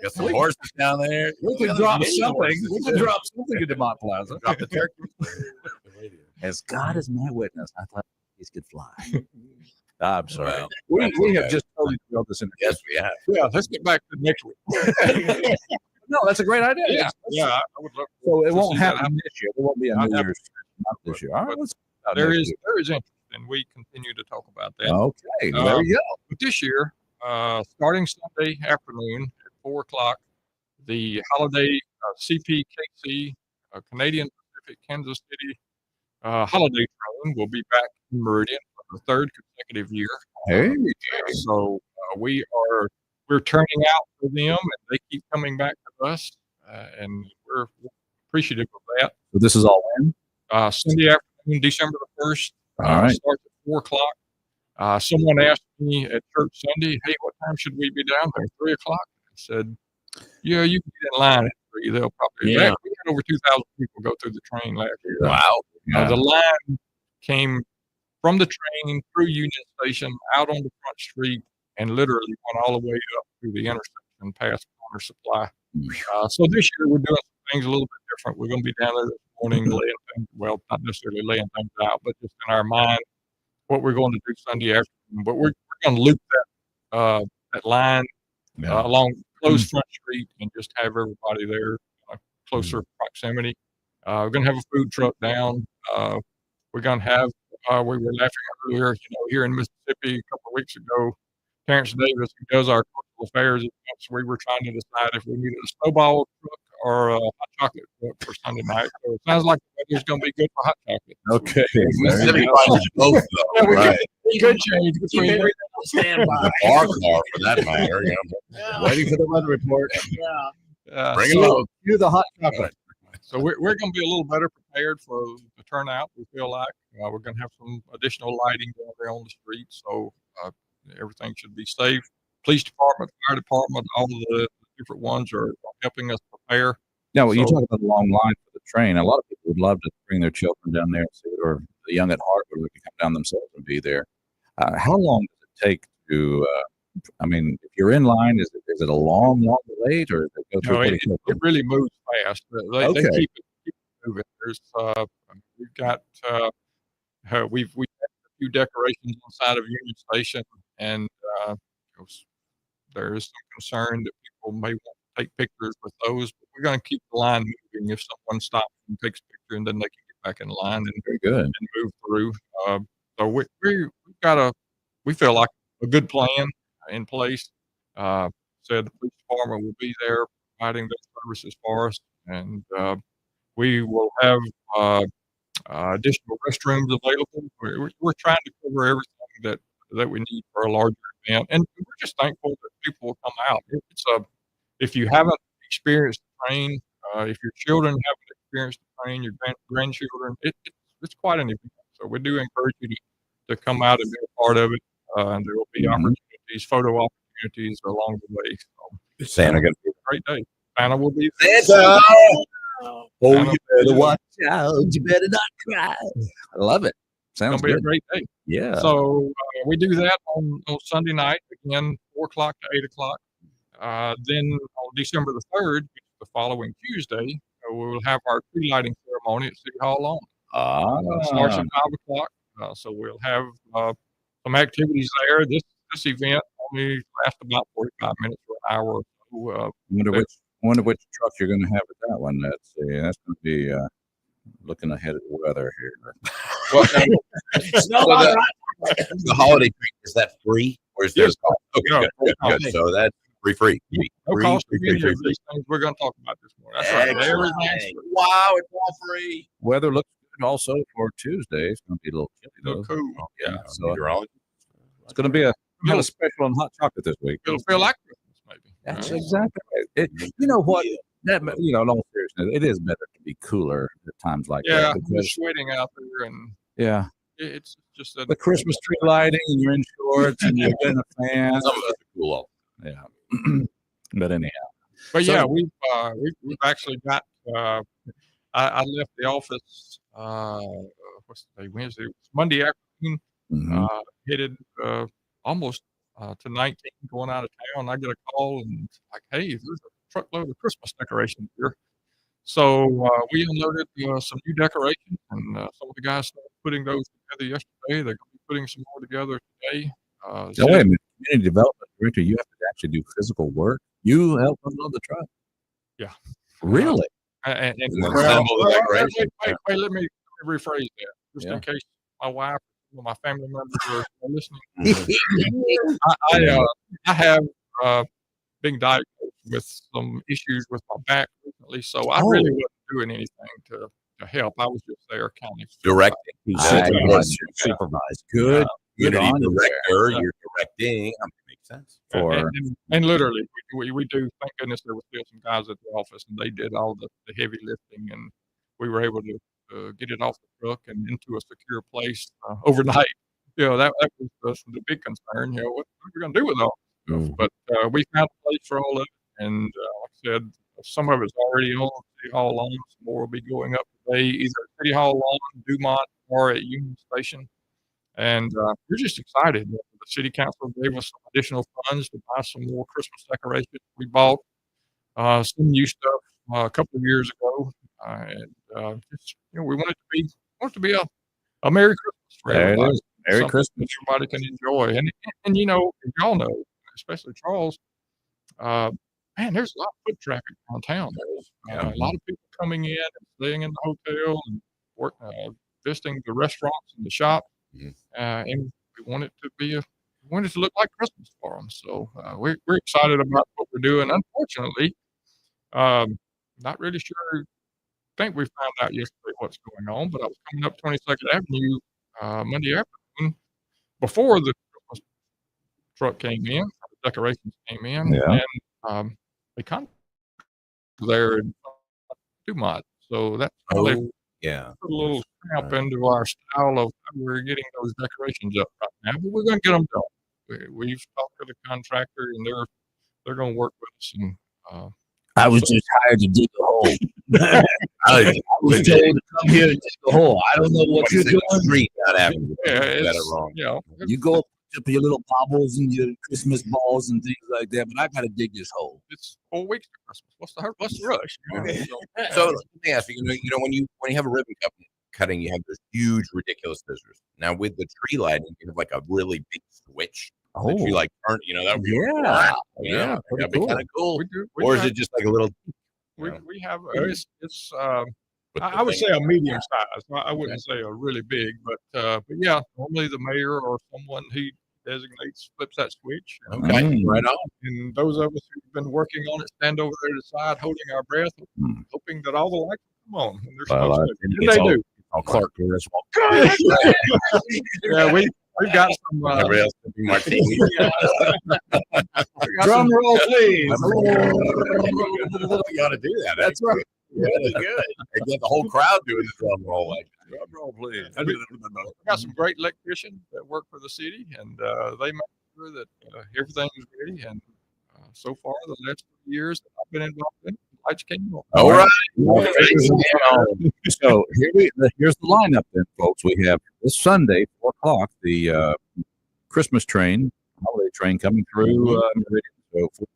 Got some horses down there. We can drop something. We can drop something at Dumont Plaza. Drop the turkey. As God is my witness, I thought these could fly. I'm sorry. Well, we have just totally thrown this in. Yes, we have. Yeah, let's get back to next week. No, that's a great idea. Yeah, I would love. So it to won't see that happen this year. There won't be a Not New happen. Year's. Not this year. All right. There is interest, and we continue to talk about that. Okay. There we go. But this year, starting Sunday afternoon at 4:00, the holiday CPKC Canadian Pacific Kansas City holiday train will be back in Meridian for the 3rd consecutive year. Hey. So we're turning out for them, and they keep coming back to us, and we're appreciative of that. So this is all when? Sunday afternoon, December the 1st. All right. Starts at 4:00. Someone asked me at church Sunday, hey, what time should we be down there? 3:00. I said, yeah, you can get in line at 3. They'll probably. Yeah. We had over 2,000 people go through the train last year. Wow. The line came from the train through Union Station out on the front street and literally went all the way up through the intersection past Corner Supply. So this year we're doing some things a little bit different. We're going to be down there this morning laying things, well, not necessarily laying things out, but just in our mind what we're going to do Sunday afternoon. But we're going to loop that line along closed front street and just have everybody there closer proximity. We're going to have a food truck down. We're going to have, we were laughing earlier, here in Mississippi a couple of weeks ago, Terrence Davis, who does our cultural affairs events, we were trying to decide if we needed a snowball truck or a hot chocolate truck for Sunday night. So it sounds like the weather's going to be good for hot chocolate. Okay. Mississippi finds both, though. Yeah, we Right. Good change between The bar car, for that matter. Waiting for the weather report. Bring it on. Cue the hot chocolate. So we're going to be a little better prepared for the turnout. We feel like we're going to have some additional lighting down there on the street, so everything should be safe. Police department, fire department, all of the different ones are helping us prepare. Now, when you talk about the long line for the train, a lot of people would love to bring their children down there and see it, or the young at heart would like to come down themselves and be there. How long does it take to? I mean, if you're in line, is it a long wait, or does it go through? It really moves fast. They keep it moving. There's we've got we've had a few decorations inside of Union Station, and there is some concern that people may want to take pictures with those. But we're going to keep the line moving. If someone stops and takes a picture, and then they can get back in line and Very good. and move through. So we've got we feel like a good plan in place. Said the police department will be there providing those services for us, and we will have additional restrooms available. We're trying to cover everything that we need for a larger event, and we're just thankful that people will come out. If you haven't experienced the train, if your children haven't experienced the train, your grandchildren, it's quite an event. So we do encourage you to come out and be a part of it, and there will be opportunities, photo opportunities along the way. So Santa going to be a great day. Santa will be there. Santa! Oh, you better watch out. You better not cry. I love it. Sounds It's going to be good. a great day. Yeah. So we do that on Sunday night, again, 4 o'clock to 8 o'clock. Then on December the 3rd, the following Tuesday, we will have our tree lighting ceremony at City Hall lawn. Starts at 5 o'clock. So we'll have some activities there. This event only lasts about 45 minutes to an hour or so. Wonder which truck you're going to have at that one. That's going to be looking ahead at the weather here. Well, the holiday treat, is that free or is there a cost? Okay, good. So that's free. No cost to any of these things we're going to talk about this morning. That's right. Everything's free. Wow, it's all free. Weather looks good also for Tuesday. It's going to be a little chilly, A little though. cool. Yeah, so Meteorologist. it's going to be a special on hot chocolate this week. It'll feel like Christmas, maybe. That's exactly right. You know what? In all seriousness, it is better to be cooler at times like Yeah, that. we're sweating out there, and Yeah. it's just The Christmas tree lighting, and you're in shorts, and you're getting a fan. Some of us are cool. Yeah. But anyhow. But So- yeah, we've actually got. I left the office. What's the day? Wednesday, Monday afternoon. Mhm. Headed almost to 19, going out of town. I get a call and it's like, hey, there's a truckload of Christmas decorations here. So we unloaded some new decorations, and some of the guys started putting those together yesterday. They're going to be putting some more together today. Wait a minute. Community development director, you have to actually do physical work. You help unload the truck. Yeah. Really? And then assemble the decorations. wait, let me rephrase that, just Yeah. in case my wife or my family members are listening. Mhm. I have been diagnosed with some issues with my back recently, so I really wasn't doing anything to help. I was just there counting. Directing. Supervise. Good. Good Community on you there. director, you're directing. Makes sense. And literally, we do. Thank goodness there were still some guys at the office, and they did all the heavy lifting, and we were able to get it off the truck and into a secure place overnight. That was the big concern. What are we going to do with all this stuff? But we found a place for all of it, and like I said, some of it's already on City Hall lawn. Some more will be going up today, either at City Hall lawn, Dumont, or at Union Station. And we're just excited. The city council gave us some additional funds to buy some more Christmas decorations. We bought some new stuff a couple of years ago, and just we want it to be a Merry Christmas for There it everybody. is. Merry Something Christmas. that everybody can enjoy, and y'all know, especially Charles. Man, there's a lot of foot traffic downtown. A lot of people coming in and staying in the hotel and visiting the restaurants and the shops, and we want it to look like Christmas for them. So we're excited about what we're doing. Unfortunately, not really sure. I think we found out yesterday what's going on, but I was coming up 22nd Avenue Monday afternoon before the Christmas truck came in, the decorations came in, Yeah. and they kind of there in too much. So that's really put a little cramp into our style of how we're getting those decorations up right now. But we're going to get them done. We've talked to the contractor, and they're going to work with us. And I was just hired to dig a hole. I was told to come here and dig a hole. I don't know what you're doing. Street, not Avenue. it's, wrong. You go up with your little baubles and your Christmas balls and things like that, but I got to dig this hole. It's 4 weeks to Christmas. What's the rush? So let me ask you. When you have a ribbon cutting, you have those huge, ridiculous scissors. Now with the tree lighting, you have like a really big switch. That you like turn. That would be that'd be kind of cool. Or is it just like a little? We have it's I would say a medium size. I wouldn't say a really big, but yeah, normally the mayor or someone he designates flips that switch. Okay, right on. And those of us who've been working on it stand over there to the side, holding our breath, hoping that all the lights come on. And they're supposed to. Do. All Clark Doris. Yeah, we've got some. Drum roll, please. You got to do that. That's right. Really good. And get the whole crowd doing the drum roll. Like, drum roll, please. We got some great electricians that work for the city, and they make sure that everything's ready. And so far, the last 2 years that I've been involved in, lights came on. All right. So here's the lineup then, folks. We have this Sunday, 4:00, the Christmas train, holiday train coming through Meridian. So 4:00,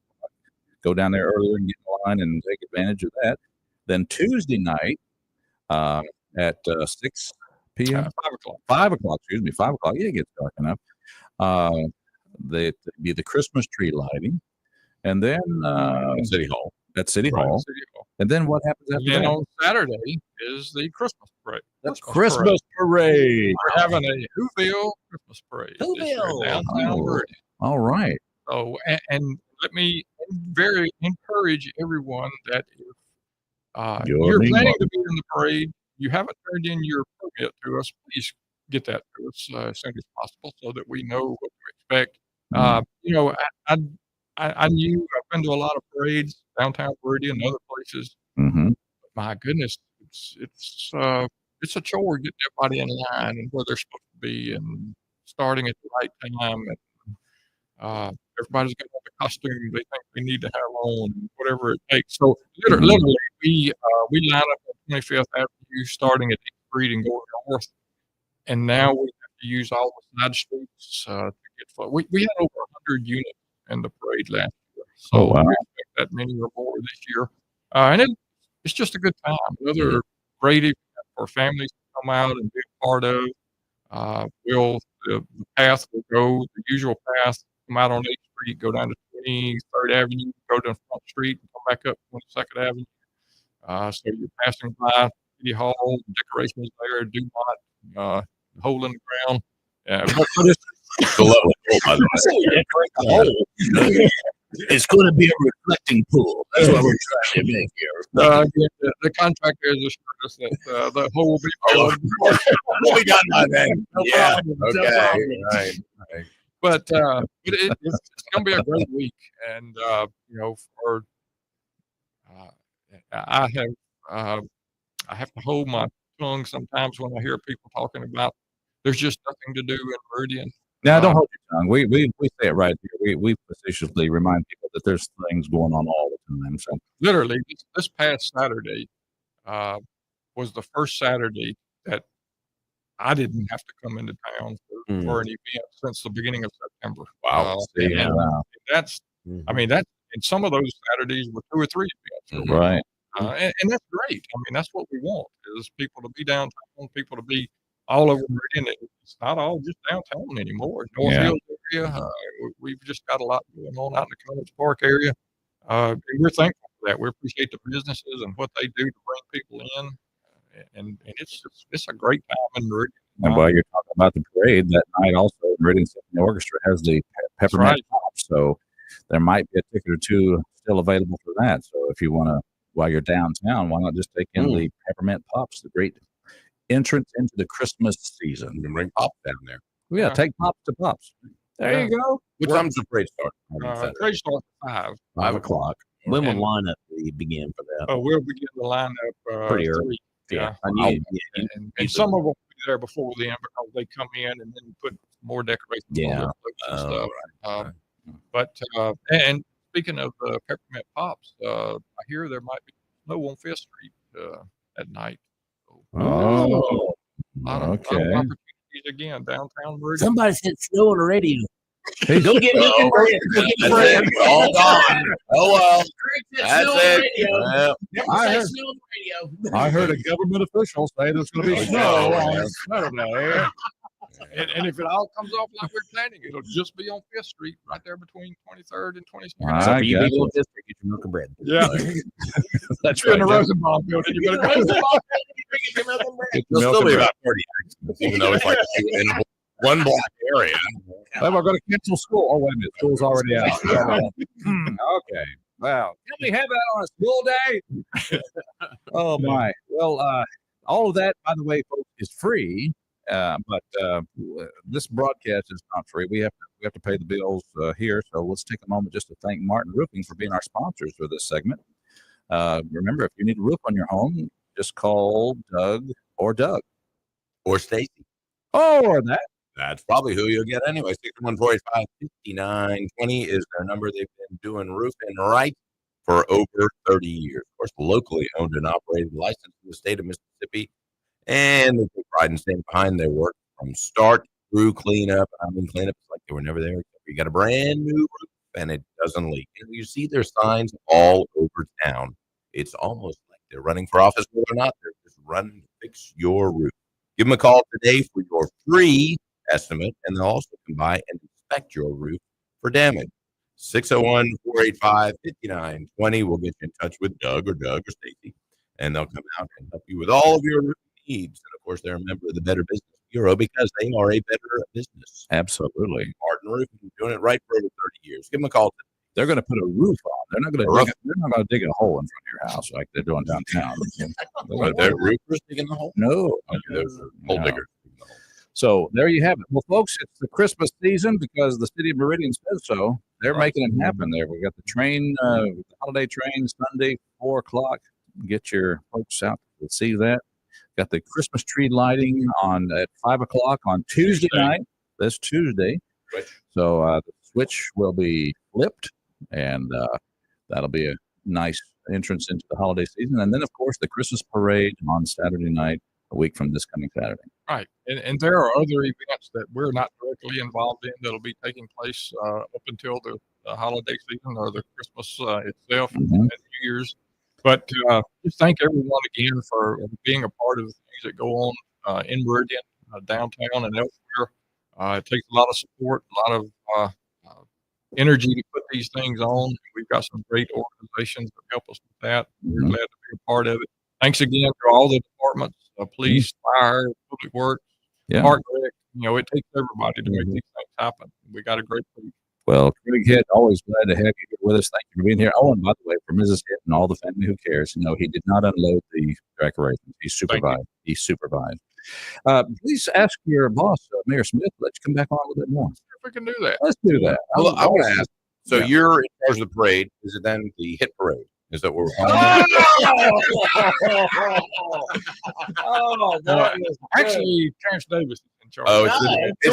go down there earlier and get in line and take advantage of that. Then Tuesday night at 6 p.m. 5 o'clock. 5 o'clock, excuse me, 5 o'clock. Yeah, it gets dark enough. They'd be the Christmas tree lighting. And then City Hall. At City Hall. And then what happens after that? And on Saturday is the Christmas parade. Christmas parade. We're having a Whoville Christmas parade. Downtown Meridian. All right. So, and let me very encourage everyone that if you're planning to be in the parade, you haven't turned in your permit to us, please get that to us as soon as possible so that we know what to expect. I knew I've been to a lot of parades, downtown Meridian and other places. Mm-hmm. But my goodness, it's a chore getting everybody in line and where they're supposed to be and starting at the right time. And everybody's got the costume they think they need to have on, whatever it takes. So literally, we line up on 25th Avenue, starting at 8th Street and going north. And now we have to use all the side streets to get far. We had over 100 units in the parade last year. So we expect that many or more this year. And it's just a good time. Another great event for families to come out and be a part of. The path will go the usual path, come out on 8th Street, go down to 23rd Avenue, go to Front Street, and come back up 22nd Avenue. So you're passing by City Hall, decorations there, Dumont, hole in the ground. But It's a lovely pool, by the way. It's going to be a reflecting pool. That's what we're trying to make here. The contractor has assured us that the hole will be filled. We'll be done by then. No problem. Right. But it's going to be a great week, and I have to hold my tongue sometimes when I hear people talking about there's just nothing to do in Meridian. Now, don't hold your tongue. We say it right here. We facetiously remind people that there's things going on all the time. So literally, this past Saturday was the first Saturday that I didn't have to come into town for an event since the beginning of September. Wow. That's and some of those Saturdays were 2 or 3 events. Right. And that's great. I mean, that's what we want is people to be downtown, people to be all over Meridian. It's not all just downtown anymore. North Hills area, we've just got a lot going on out in the College Park area. And we're thankful for that. We appreciate the businesses and what they do to bring people in. And it's a great time in Meridian. And while you're talking about the parade, that night also, Meridian Symphony Orchestra has the Peppermint Pops. So there might be a ticket or two still available for that. So if you want to, while you're downtown, why not just take in the Peppermint Pops, the great entrance into the Christmas season. You can bring Pops down there. Yeah, take Pops to Pops. There you go. What time's the parade start? Parade starts at 5 o'clock. When will lineup begin for that? We'll begin the lineup Pretty early. 3. Yeah. And some of them will be there before then because they come in and then put more decorations on their clothes and stuff. And speaking of the Peppermint Pops, I hear there might be snow on Fifth Street at night. So, lot of opportunities again downtown Meridian. Somebody said snow on the radio. Hey, go get me. All gone. Oh well. That's it. I heard a government official say there's going to be snow on Saturday. And if it all comes off like we're planning, it'll just be on Fifth Street, right there between 23rd and 22nd. So you go to Fifth Street, get your milk and bread. Yeah, that's you're right. in the Rosenbaum building. You better go. It'll still be about 30 accidents, even though it's like in one block area. We're going to cancel school. Oh, wait a minute. School's already out. Okay. Wow. Can we have that on a school day? Oh, my. Well, all of that, by the way, folks, is free. But this broadcast is not free. We have to pay the bills here. So let's take a moment just to thank Martin Roofing for being our sponsors for this segment. Remember, if you need a roof on your home, just call Doug or Stacy. Or that. That's probably who you'll get anyway. 614-855-5920 is their number. They've been doing roofing right for over 30 years. Of course, locally owned and operated, licensed in the state of Mississippi. And they take pride in staying behind their work from start through cleanup. I mean, cleanup is like they were never there. You got a brand new roof and it doesn't leak. And you see their signs all over town. It's almost like they're running for office, whether or not they're just running to fix your roof. Give them a call today for your free estimate, and they'll also come by and inspect your roof for damage. 601-485-5920 will get you in touch with Doug or Stacy, and they'll come out and help you with all of your roof needs. And of course, they're a member of the Better Business Bureau because they are a better business. Absolutely. Martin Roofing, doing it right for over 30 years. Give them a call today. They're going to put a roof on. They're not going to dig a hole in front of your house like they're doing downtown. They're roofers digging the hole? No. Okay, those are hole diggers. So there you have it. Well, folks, it's the Christmas season because the city of Meridian says so. They're making it happen there. We got the train, the holiday train Sunday, 4 o'clock. Get your folks out to see that. Got the Christmas tree lighting at 5 o'clock on Tuesday night. This Tuesday. So the switch will be flipped, and that'll be a nice entrance into the holiday season. And then, of course, the Christmas parade on Saturday night, a week from this coming Saturday. Right. And there are other events that we're not directly involved in that'll be taking place up until the holiday season or the Christmas itself and New Year's. But just thank everyone again for being a part of the things that go on in Meridian, downtown and elsewhere. It takes a lot of support, a lot of energy to put these things on. We've got some great organizations that help us with that. We're glad to be a part of it. Thanks again to all the departments, police, fire, public works, park rec. It takes everybody to make these things happen. We got a great group. Well, Craig Hitt, always glad to have you here with us. Thank you for being here. Oh, and by the way, for Mrs. Hitt and all the family who cares, he did not unload the decorations. He supervised. Please ask your boss, Mayor Smith, let you come back on a little bit more. If we can do that. Let's do that. Well, I want to ask. So you're in charge of the parade. Is it then the Hit Parade? Is that what we're calling it? Actually, Terrence Davis is in charge. Oh, it's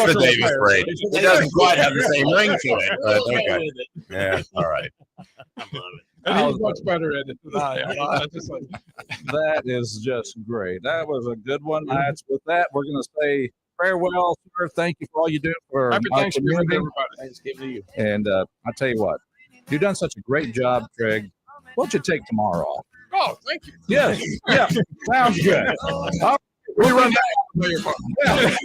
the Davis Parade. It doesn't quite have the same ring to it. But okay. Yeah, all right. I love it. And he's much better at it than I am. That is just great. That was a good one. With that, we're going to say farewell, sir. Thank you for all you do for Happy our Thanksgiving, community. everybody. Thanksgiving to you. And I tell you what, You've done such a great job, Craig. Why don't you take tomorrow off? Oh, thank you. Yes. Yeah. Sounds good. We run that. Yeah.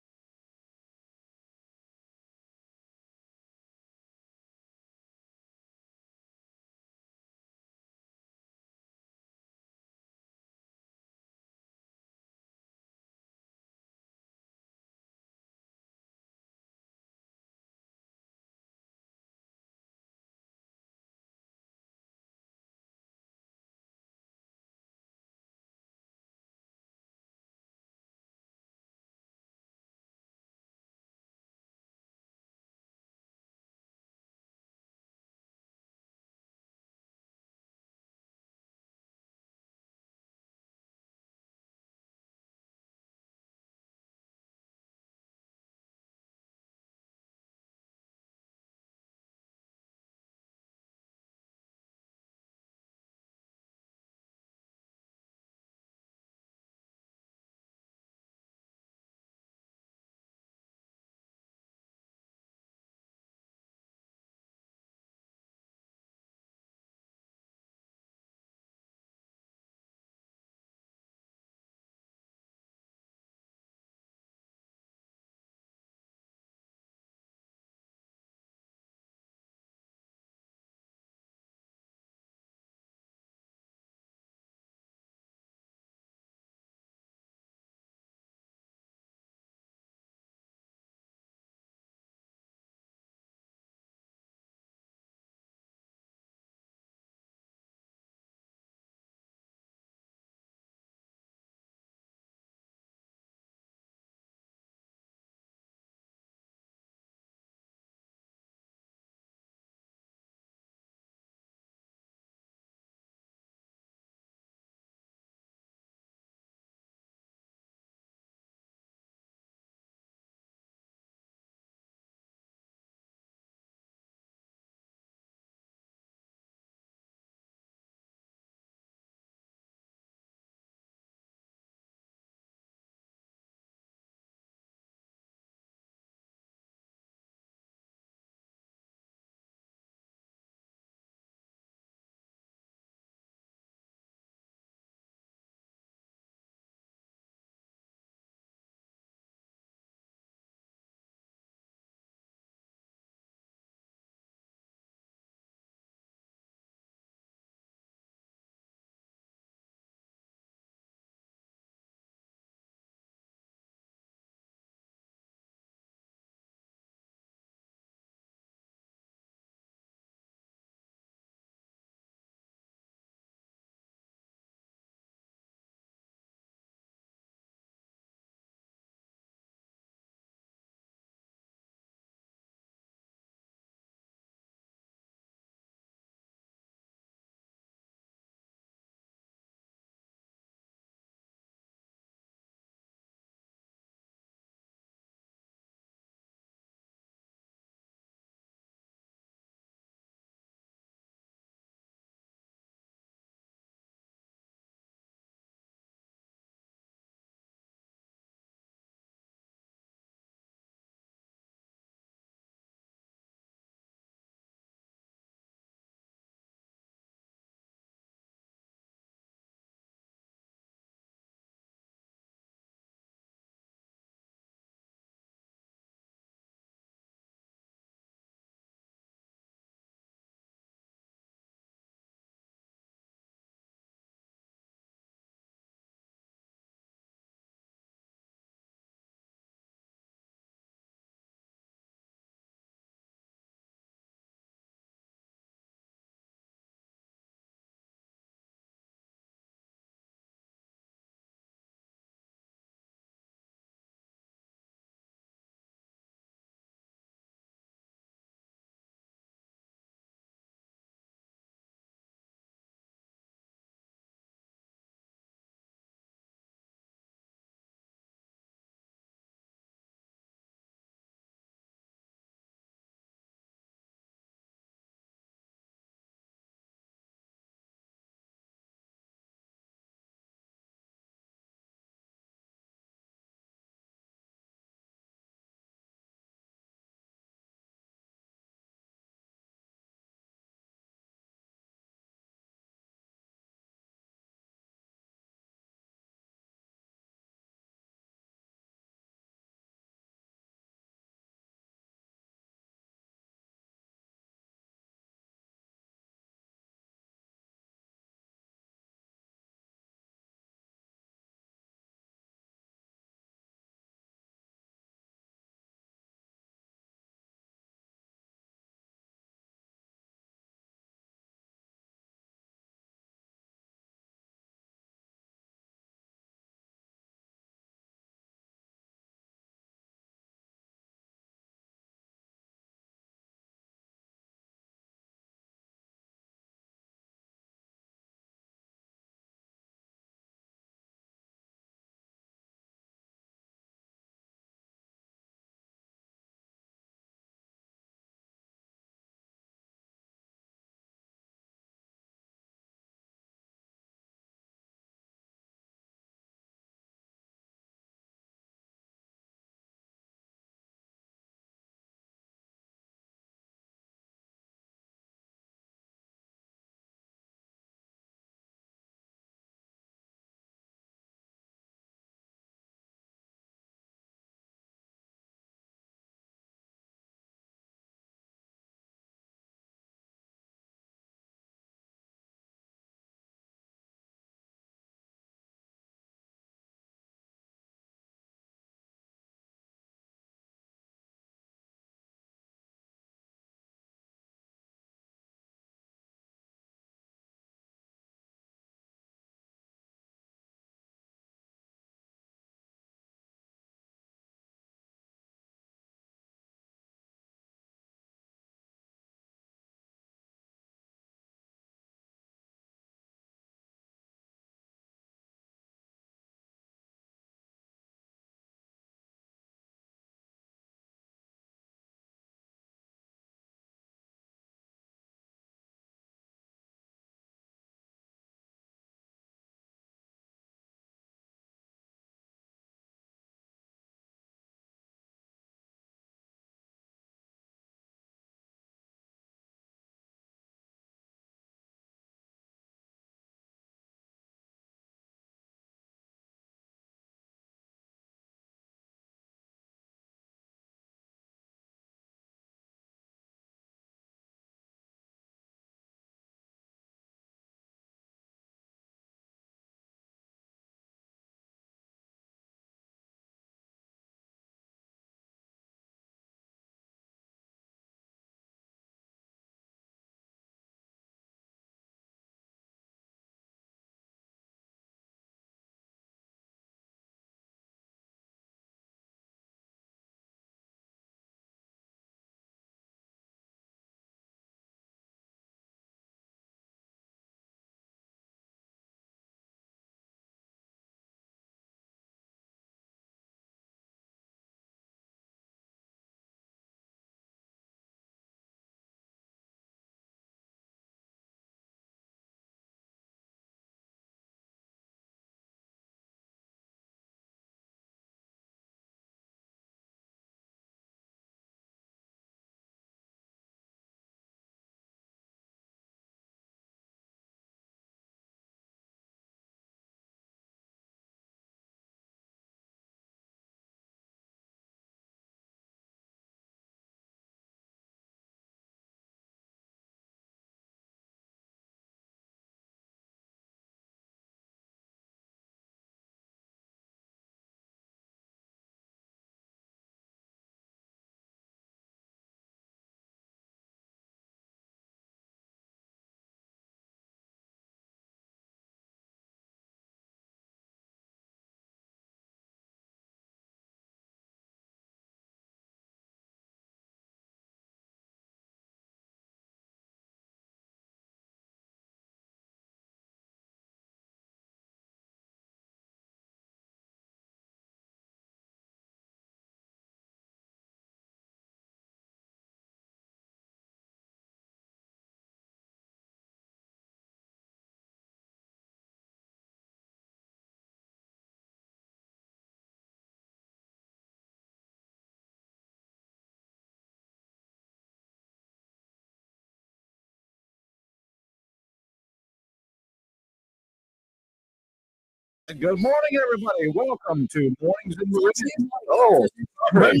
Good morning, everybody. Welcome to Mornings in Meridian. Oh, sorry.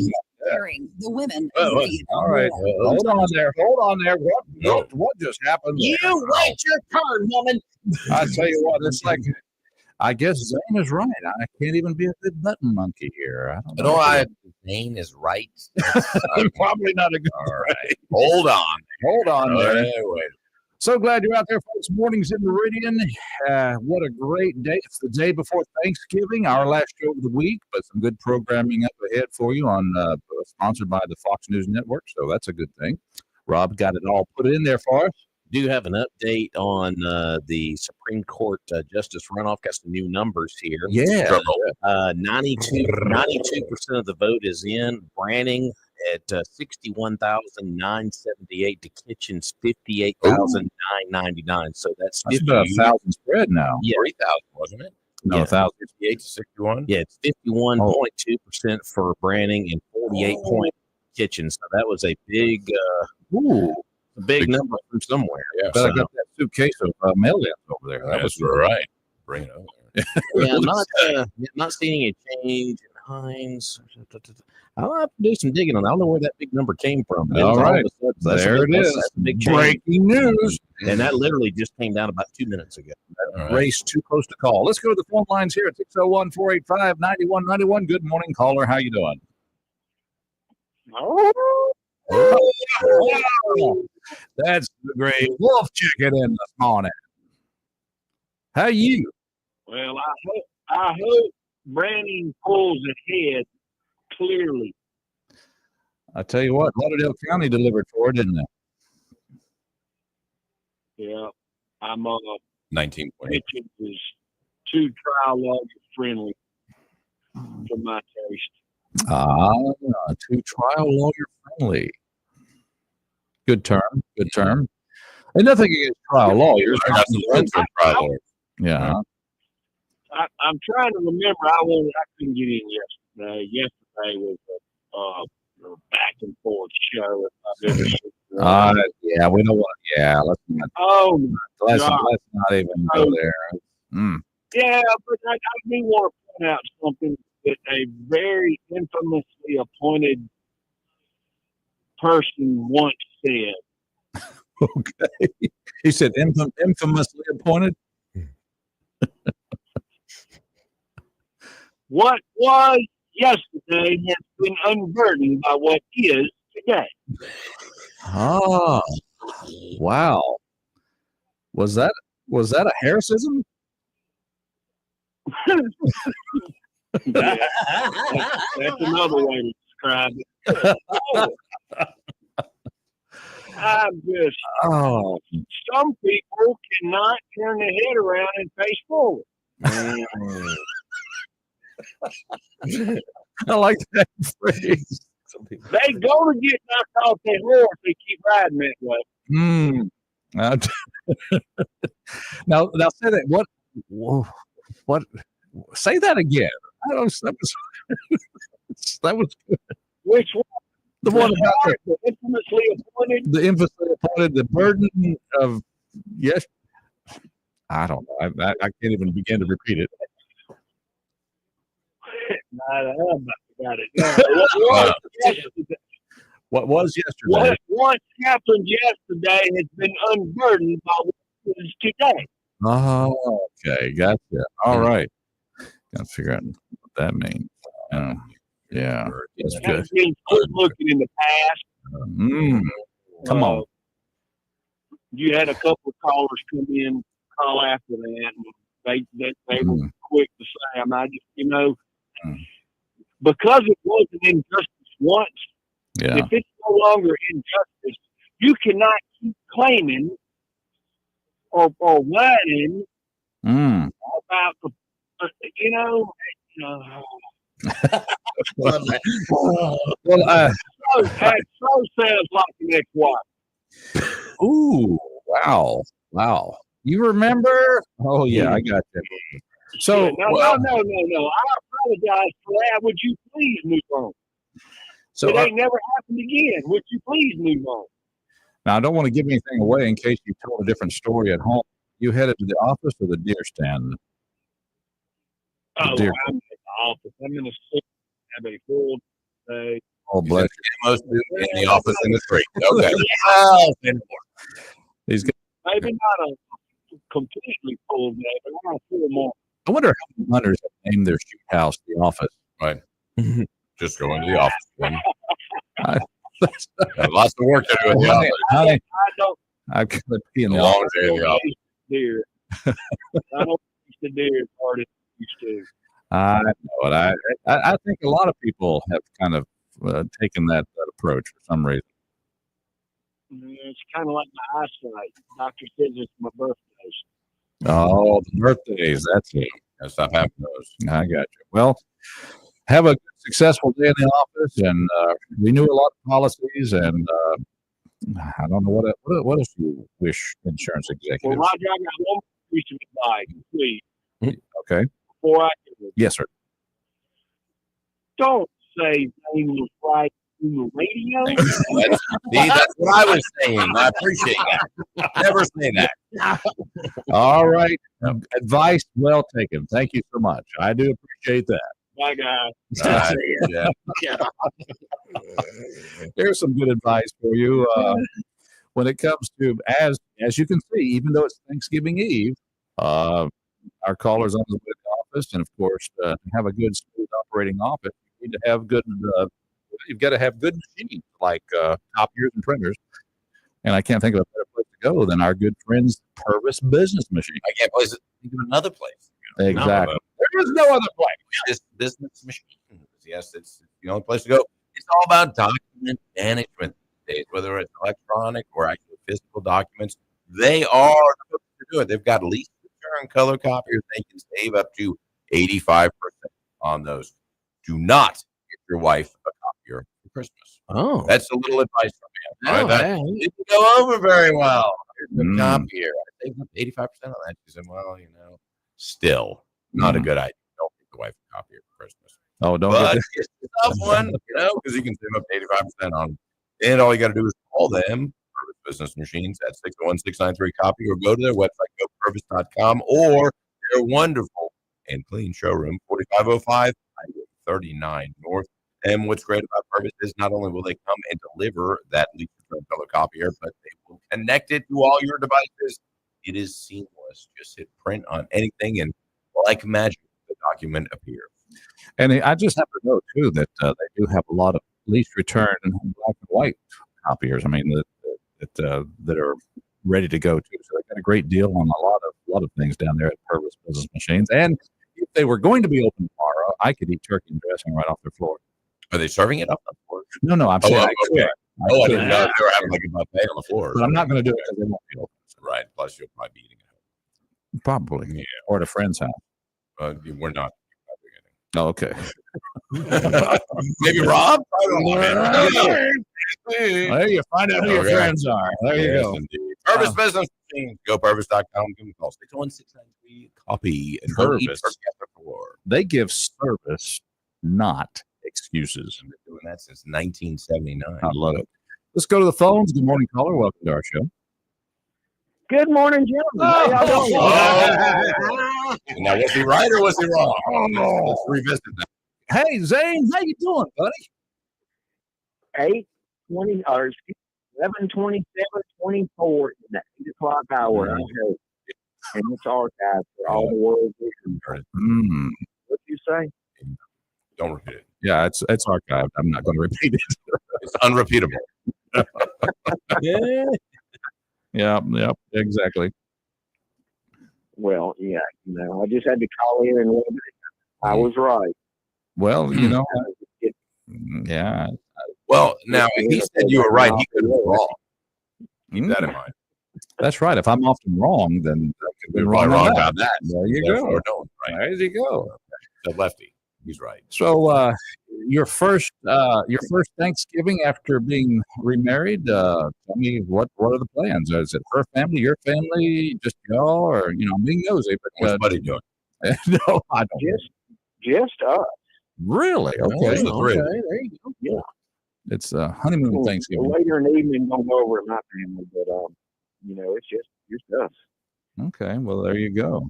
Hearing the women. All right. Hold on there. What just happened? You wait your turn, woman. I tell you what, it's like, I guess Zane is right. I can't even be a good button monkey here. I don't know. Zane is right. I'm probably not a good. All right. Hold on there. Wait. So glad you're out there, folks. Mornings in Meridian. What a great day. It's the day before Thanksgiving, our last show of the week, but some good programming up ahead for you on sponsored by the Fox News Network. So that's a good thing. Rob got it all put in there for us. Do have an update on the Supreme Court justice runoff. Got some new numbers here. Yeah. 92% of the vote is in. Branning at 61,978 to Kitchen's 58,999. So that's about 1,000 spread now. Yeah. 3,000, wasn't it? No, 1,000. 58 to 61. Yeah, it's 51.2% for Branning and 48 point Kitchen. So that was a big number from somewhere. Yeah, but I got that suitcase of mail-ins over there. That was right. Bring it over. Yeah, not seeing a change in Hines. I'll have to do some digging on that. I don't know where that big number came from. All right. There it is. That's a big change. Breaking news. And that literally just came down about 2 minutes ago. Race too close to call. Let's go to the phone lines here at 601-485-9191. Good morning, caller. How you doing? That's the great wolf chicken in this morning. How you? Well, I hope Branning pulls ahead clearly. I tell you what, Lauderdale County delivered for it, didn't they? Yeah, I'm 19 points. Hitchens is too trial lawyer friendly for my taste. Too trial lawyer friendly. Good term. And nothing against trial lawyers. I got some friends for trial lawyers. Yeah. I'm trying to remember. I couldn't get in yesterday. Yesterday was a back and forth show. Yeah, we don't want. Yeah, let's not. Let's not even go there. Yeah, but I do want to point out something that a very infamously appointed person once said. Okay, he said infamously appointed. What was yesterday has been unburdened by what is today. Oh, wow. Was that a Harrisism? That's another way to describe it. Some people cannot turn their head around and face forward. I like that phrase. They go to get knocked off their horse. They keep riding that way. Now say that. What? Say that again. I don't. That was good. Which one? The one about the infamously appointed. The infamously appointed. The burden of yes. I don't know. I can't even begin to repeat it. Got it. What was yesterday? What happened yesterday has been unburdened by what is today. Oh, okay, gotcha. All right, gotta figure out what that means. Yeah, that's good. Quit looking in the past. Come on. You had a couple of callers come in, call after that, and they were quick to say, I just, because it was an injustice once, if it's no longer injustice, you cannot keep claiming or whining about the, so sounds like an ex-wife. Ooh, wow. You remember? Oh yeah, I got that. So no. I apologize for that. Would you please move on? So it ain't never happened again. Would you please move on? Now I don't want to give anything away in case you told a different story at home. You headed to the office or the deer stand? Oh, Dear. I'm at the office. I'm in a have a full day. Oh, He's bless. most in the office in the street. Okay. Well, then He's got, Maybe not a completely full day, but I'm a full more. I wonder how many hunters have named their shoot house the office. right. Just go into the office. Then. I, Got lots of work to do in the office. I don't I could be in A the long office. day in the office. deer. I don't use the deer as hard as I used to. I know it. I think a lot of people have kind of taken that approach for some reason. It's kind of like my eyesight. Doctor says it's my birthdays. Oh, the birthdays. That's it. Gotta stop having those. I got you. Well, have a successful day in the office and renew a lot of policies. And I don't know what else you wish insurance Well, executives. Roger, I got one piece of advice, please, Okay. before I do it. Yes, sir. Don't say things right in the radio. That's what I was saying. I appreciate that. Never say that. All right. Advice well taken. Thank you so much. I do appreciate that. Bye, guys. Yeah. Here's some good advice for you. When it comes to, as you can see, even though it's Thanksgiving Eve, our callers on the way to the office, and of course, to have a good, smooth operating office, you need to have good. You've got to have good machines like copiers and printers. And I can't think of a better place to go than our good friends, Purvis Business Machine. I can't think of another place. Exactly. There is no other place. Just business machines. Yes, it's the only place to go. It's all about document management these days, whether it's electronic or actual physical documents. They are the folks to do it. They've got lease return color copiers. They can save up to 85% on those. Do not get your wife a copier for Christmas. Oh, That's a little advice from me. All right, that hey. didn't go over very well. Here's the Mm. copier. I saved up 85% on that. She said, well, still not a good idea. Don't get the wife a copier for Christmas. Oh, don't But get it's a tough one, because you can save up 85% on. And all you got to do is call them, Purvis Business Machines, at 601-693-COPY, or go to their website, gopurvis.com, or their wonderful and clean showroom, 4505 Highway 39 North. And what's great about Purvis is not only will they come and deliver that lease return color copier, but they will connect it to all your devices. It is seamless. Just hit print on anything, and like magic, the document appears. And I just happen to know too that they do have a lot of lease return black and white copiers. I mean that are ready to go too. So they got a great deal on a lot of things down there at Purvis Business Machines. And if they were going to be open tomorrow, I could eat turkey and dressing right off their floor. Are they serving it up on the floor? No, I'm saying I could. Okay. I didn't know they were having like a buffet on the floor. But I'm not going to do it because they won't be open. Right. Plus, you'll probably be eating it. Probably. Yeah. Or at a friend's house. We're not. Oh, okay. Maybe Rob? I don't know, man. There you find out who your Okay. friends are. There you go. Indeed. Purvis Business Machines. Go Purvis.com. Give them a call. 601-693-COPY. And go eat Purvis. turkey at the floor. They give service, not excuses. I've been doing that since 1979. I love it. Let's go to the phones. Good morning, caller. Welcome to our show. Good morning, gentlemen. How y'all doing? Oh. Now, was he right or was he wrong? Oh, no. Let's revisit that. Hey, Zane, how you doing, buddy? 8:20 or 11:27:24 in the 8:00 hour. I heard, and it's archived for all the world. Mm. What you say? Don't repeat it. Yeah, it's archived. I'm not going to repeat it. It's unrepeatable. Yeah, exactly. Well, yeah, I just had to call in and let it. I was right. Well, yeah. Well, now, if he said you were right, he could have been wrong. Keep that in mind. That's right. If I'm often wrong, then I could be We're wrong, wrong on about that. There you Therefore, go. no, right. There you go. The lefty. He's right. So, your first Thanksgiving after being remarried. Tell me what are the plans? Is it her family, your family, just y'all, or being nosy? But What's Buddy doing? no, I don't. Just us. Really? Okay. There's the three. Okay, there you go. Yeah. It's honeymoon Thanksgiving. Later in the evening, don't go over at my family, but it's just us. Okay. Well, there you go.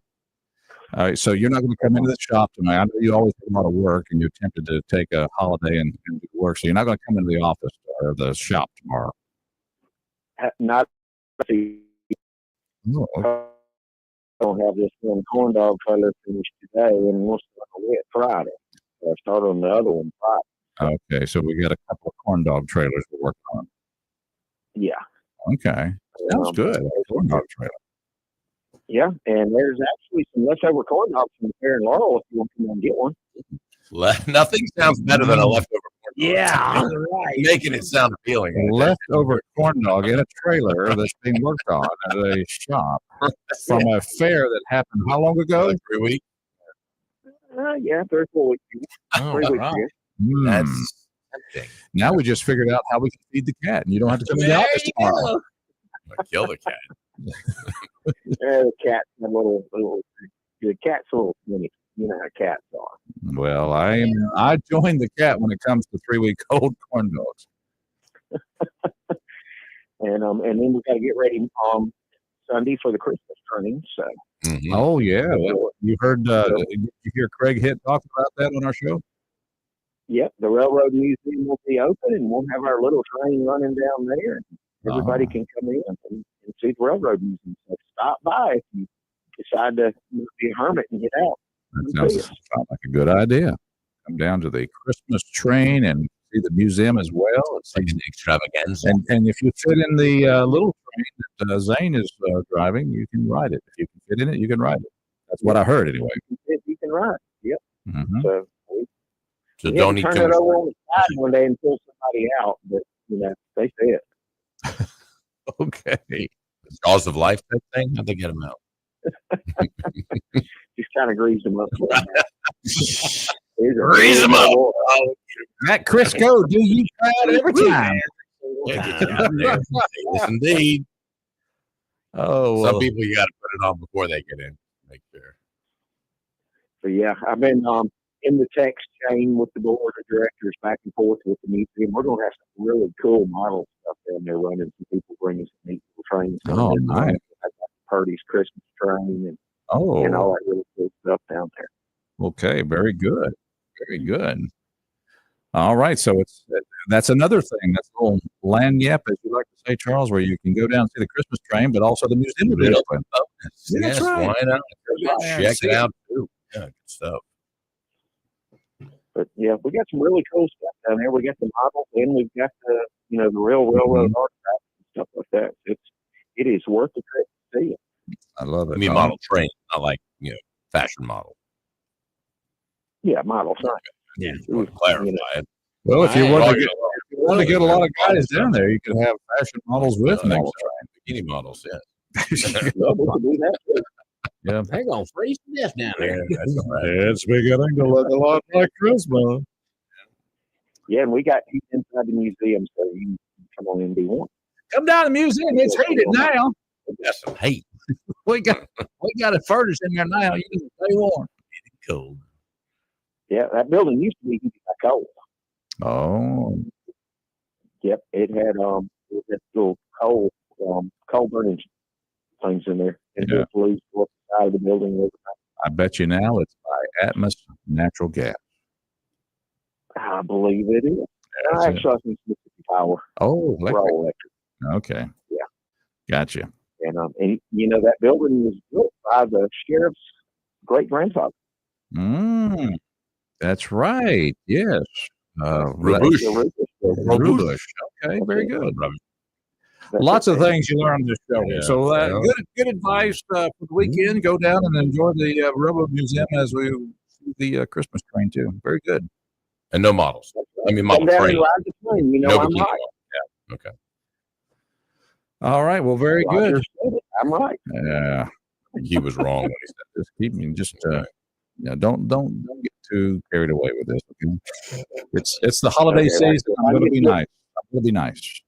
All right, so you're not going to come into the shop tonight. I know you always do a lot of work, and you're tempted to take a holiday and do work. So you're not going to come into the office or the shop tomorrow. Not Oh, okay. I don't have this one corn dog trailer finished today, and we'll start on it Friday. So I start on the other one Friday. Okay, so we got a couple of corn dog trailers to work on. Yeah. Okay, sounds good. Corn dog trailer. Yeah, and there's actually some leftover corn dogs from the fair in Laurel if you want to come and get one. Nothing sounds better than a leftover corn dog. Yeah, right. Making it sound appealing. Leftover corn dog in a trailer that's being worked on at a shop from a fair that happened how long ago? Like 3 weeks. Yeah, 3 or 4 weeks. Oh, 3 weeks wow. ago. That's tempting. Now we just figured out how we can feed the cat, and you don't have to come to the office tomorrow. Kill the cat. The cat's a little, the cat's a little skinny. You know how cats are. Well, I joined the cat when it comes to 3-week-old corn dogs. And then we got to get ready Sunday for the Christmas training. So. Mhm. Oh yeah, well, you heard? You hear Craig Hitt talk about that on our show? Yep, the Railroad Museum will be open, and we'll have our little train running down there. Everybody can come in and see the Railroad Museum. So stop by if you decide to be a hermit and get out. That sounds like a good idea. Come down to the Christmas train and see the museum as well. It's like an extravaganza. And if you fit in the little train that Zane is driving, you can ride it. If you can fit in it, you can ride it. That's what I heard anyway. You can ride. Yep. Mm-hmm. So Don't need turn too it much. over on the side one day and pull somebody out, but they said. Okay. The jaws of life, that thing. How'd they get them out? Just kind of grease them up. Grease them up. That Crisco, do you try it every time? Yes, indeed. Oh, well. Some people you got to put it on before they get in. Make sure. So yeah, I've been in the text chain with the board of directors back and forth with the museum. We're going to have some really cool model stuff down there running. Some people bringing some neat little trains. Oh, nice. Purdy's Christmas train and all that really cool stuff down there. Okay, very good. Very good. All right, so that's another thing. That's a little lanyap, as you like to say, Charles, where you can go down and see the Christmas train, but also the museum will be open. Yes, That's right. why not? Yeah, Check see it it. out too. Yeah, good stuff. But yeah, we got some really cool stuff down there. We got the models, and we've got the the real railroad artifacts and stuff like that. It is worth the trip to see it. I love it. I mean, model train, not like fashion model. Yeah, models. Right. Yeah. To clarify it. Well, if you want to get a lot of Model guys down there, you can have fashion models with them. Bikini models, yeah. Yeah, we can do that too. Yeah. They're going to freeze to death down there. That's all right. It's beginning to look a lot like Christmas. Yeah, and we got heat inside the museum, so you can come on in and be warm. Come down to the museum. It's heated now. That's some hate. We got a furnace in there now. You can stay warm. Cold. Yeah, that building used to be heated by coal. Oh. Yep, it had little coal burning things in there, and Yeah. it flew up the side of the building. I bet you now it's by Atmos natural gas. I believe it is. That's it. Actually, I think it's Mississippi Power. Oh, We're all electric. okay. Yeah. Gotcha. And that building was built by the sheriff's great grandfather. That's right. Yes. Rabush. Rabush. Okay, very good. Lots of things you learn on this show. Yeah. So good advice for the weekend. Go down and enjoy the Railroad Museum as we see the Christmas train too. Very good. And no models. I mean, Come model down train. and ride the train. No I'm bikini right. model. Yeah. Okay. All right. Well, very Roger good. said it. I'm right. Yeah. He was wrong when he said Just keep me. Don't get too carried away with this. Okay? It's the holiday Okay, season. I'm going to be nice.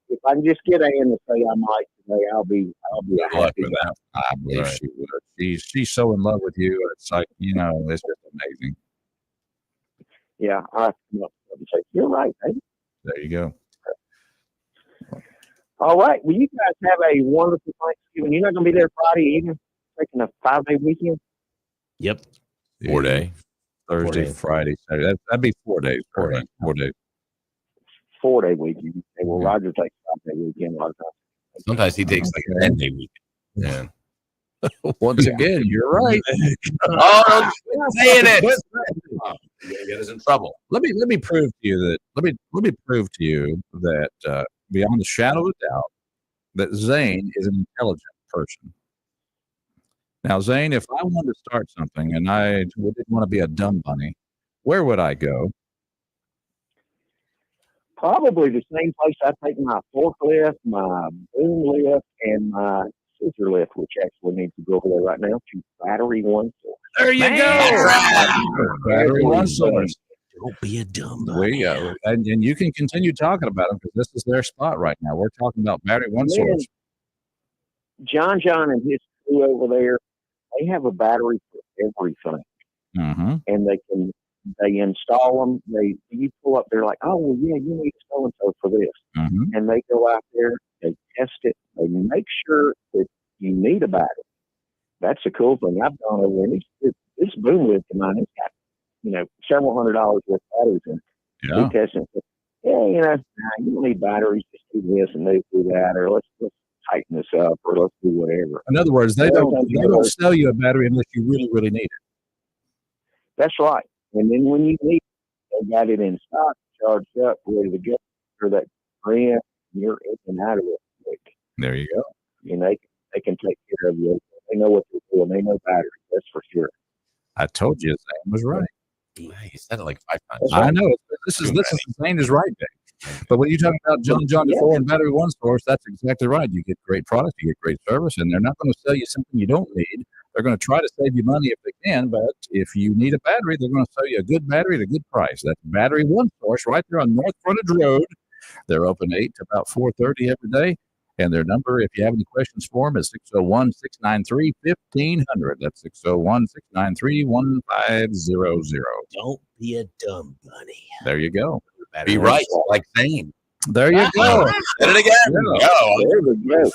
If I can just get in and say I'm right today, I'll be Good a luck happy with guy. that. I believe Right. she would. She's so in love with you. It's like, it's just amazing. Yeah, I have to come up and say, you're right, baby. There you go. All right. Well, you guys have a wonderful Thanksgiving. You're not going to be there Friday evening, taking a 5-day weekend? Yep. 4 day. Thursday, 4 days. Friday, Saturday. That'd be 4 days. 4 right? days. 4 days. 4 day weekend. And well, Yeah. Roger takes 5 day weekend a lot of times. Sometimes he takes like a 10-day weekend. Yeah. Once again, you're right. Oh, don't saying it. Oh, you're gonna get us in trouble. Let me prove to you that let me prove to you that beyond a shadow of a doubt that Zane is an intelligent person. Now, Zane, if I wanted to start something and I didn't want to be a dumb bunny, where would I go? Probably the same place I take my forklift, my boom lift, and my scissor lift, which actually needs to go over there right now, to Battery One Source. There you go. Battery One Source. Don't be a dumb We go. And you can continue talking about them because this is their spot right now. We're talking about Battery One Man, Source. John and his crew over there, they have a battery for everything. Mm-hmm. And they install them. You pull up, they're like, oh, well, yeah, you need so and so for this. Mm-hmm. And they go out there, they test it, they make sure that you need a battery. That's a cool thing. I've gone over and this boom lift of mine, it's got, several $100s worth of batteries in it. Yeah. We test it. Yeah, you don't need batteries. Just do this and they do that, or let's tighten this up, or let's do whatever. In other words, they don't sell you a battery unless you really, really need it. That's right. And then when you need it, they got it in stock, charged up, ready to go. For that brand, you're in and out of it quick. There you go. They can take care of you. They know what they're doing. They know batteries. That's for sure. I told you Zane was right. He said it like 5 times. I know. This is Zane is right, Dave. But when you talk about John DeFore and Battery One Source, that's exactly right. You get great products, you get great service, and they're not going to sell you something you don't need. They're going to try to save you money if they can, but if you need a battery, they're going to sell you a good battery at a good price. That's Battery One Source right there on North Frontage Road. They're open 8 to about 4:30 every day. And their number, if you have any questions for them, is 601-693-1500. That's 601-693-1500. Don't be a dumb bunny. There you go. Be right, like Zane. There you go. Did it again. Yeah. There we go.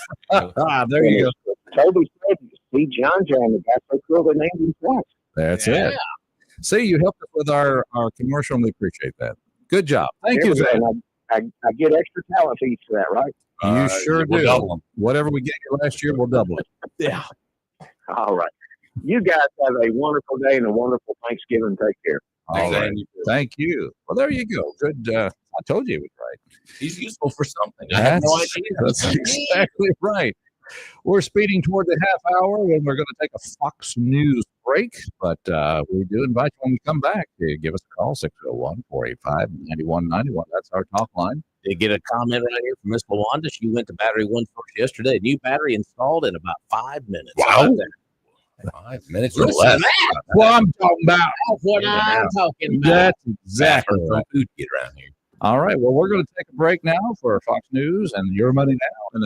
There you go. Toby said, see John, the guy so cool, they named him twice. That's it. See, you helped us with our commercial, and we appreciate that. Good job. Thank you, Zane. I get extra talent fees for that, right? You sure we'll do. double them. Whatever we gave you last year, we'll double it. Yeah. All right. You guys have a wonderful day and a wonderful Thanksgiving. Take care. All right. Thank you. Well, there you go. Good. I told you he was right. He's useful for something. I have no idea. That's exactly right. We're speeding toward the half hour when we're going to take a Fox News break, but we do invite you when we come back to give us a call, 601-485-9191. That's our talk line. Did get a comment right here from Miss LaWanda. She went to Battery One Source yesterday. New battery installed in about 5 minutes. Wow. 5 minutes or less. That's what I'm talking about. That's what I'm talking about. That's exactly right. Food get around here. All right. Well, we're going to take a break now for Fox News and Your Money Now and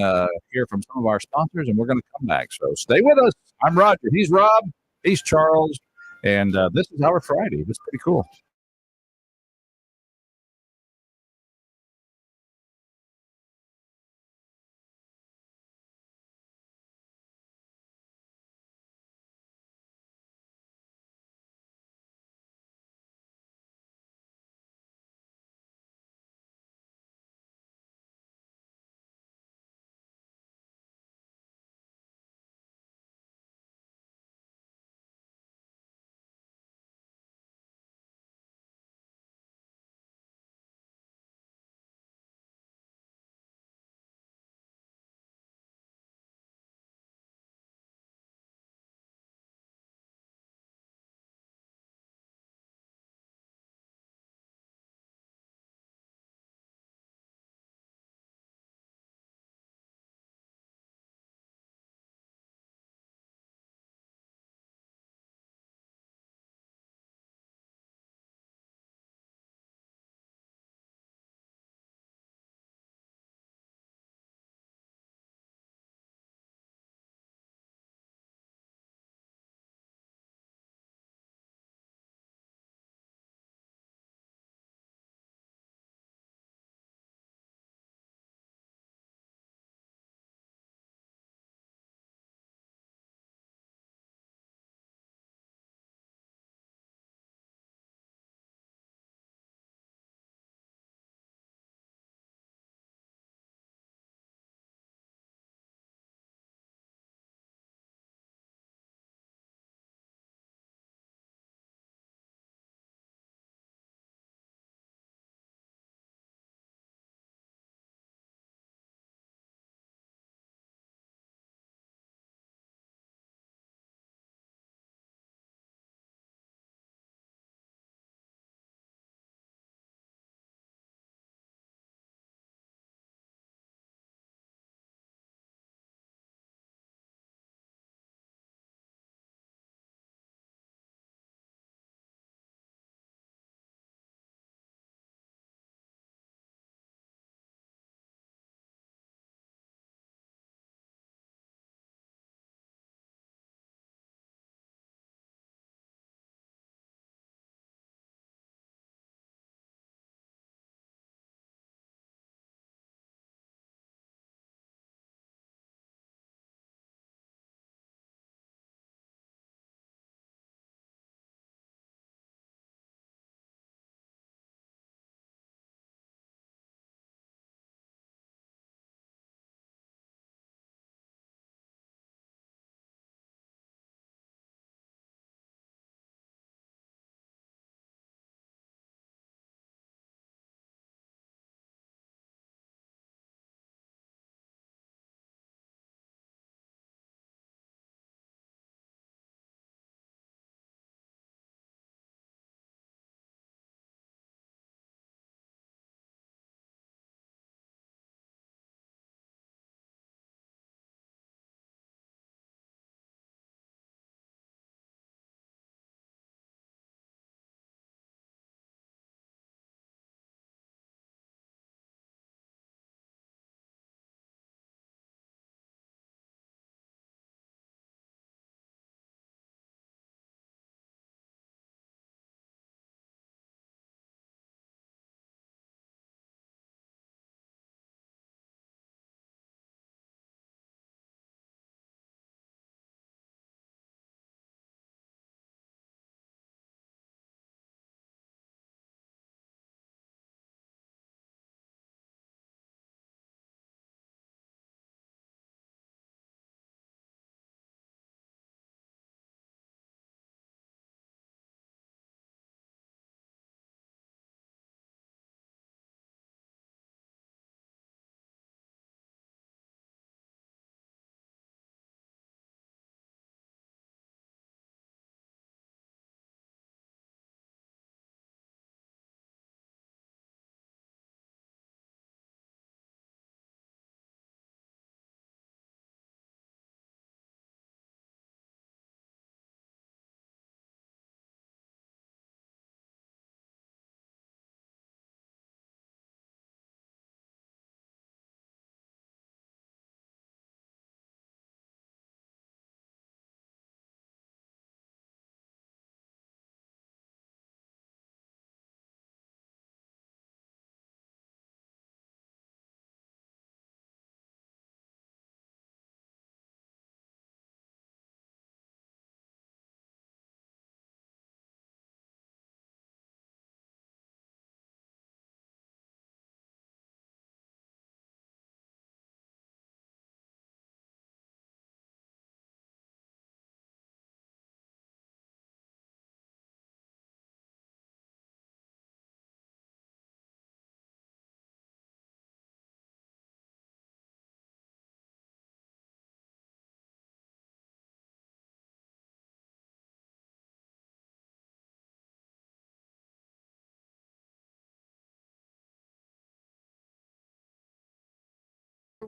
hear from some of our sponsors, and we're going to come back. So stay with us. I'm Roger. He's Rob. He's Charles. And this is our Friday. It's pretty cool.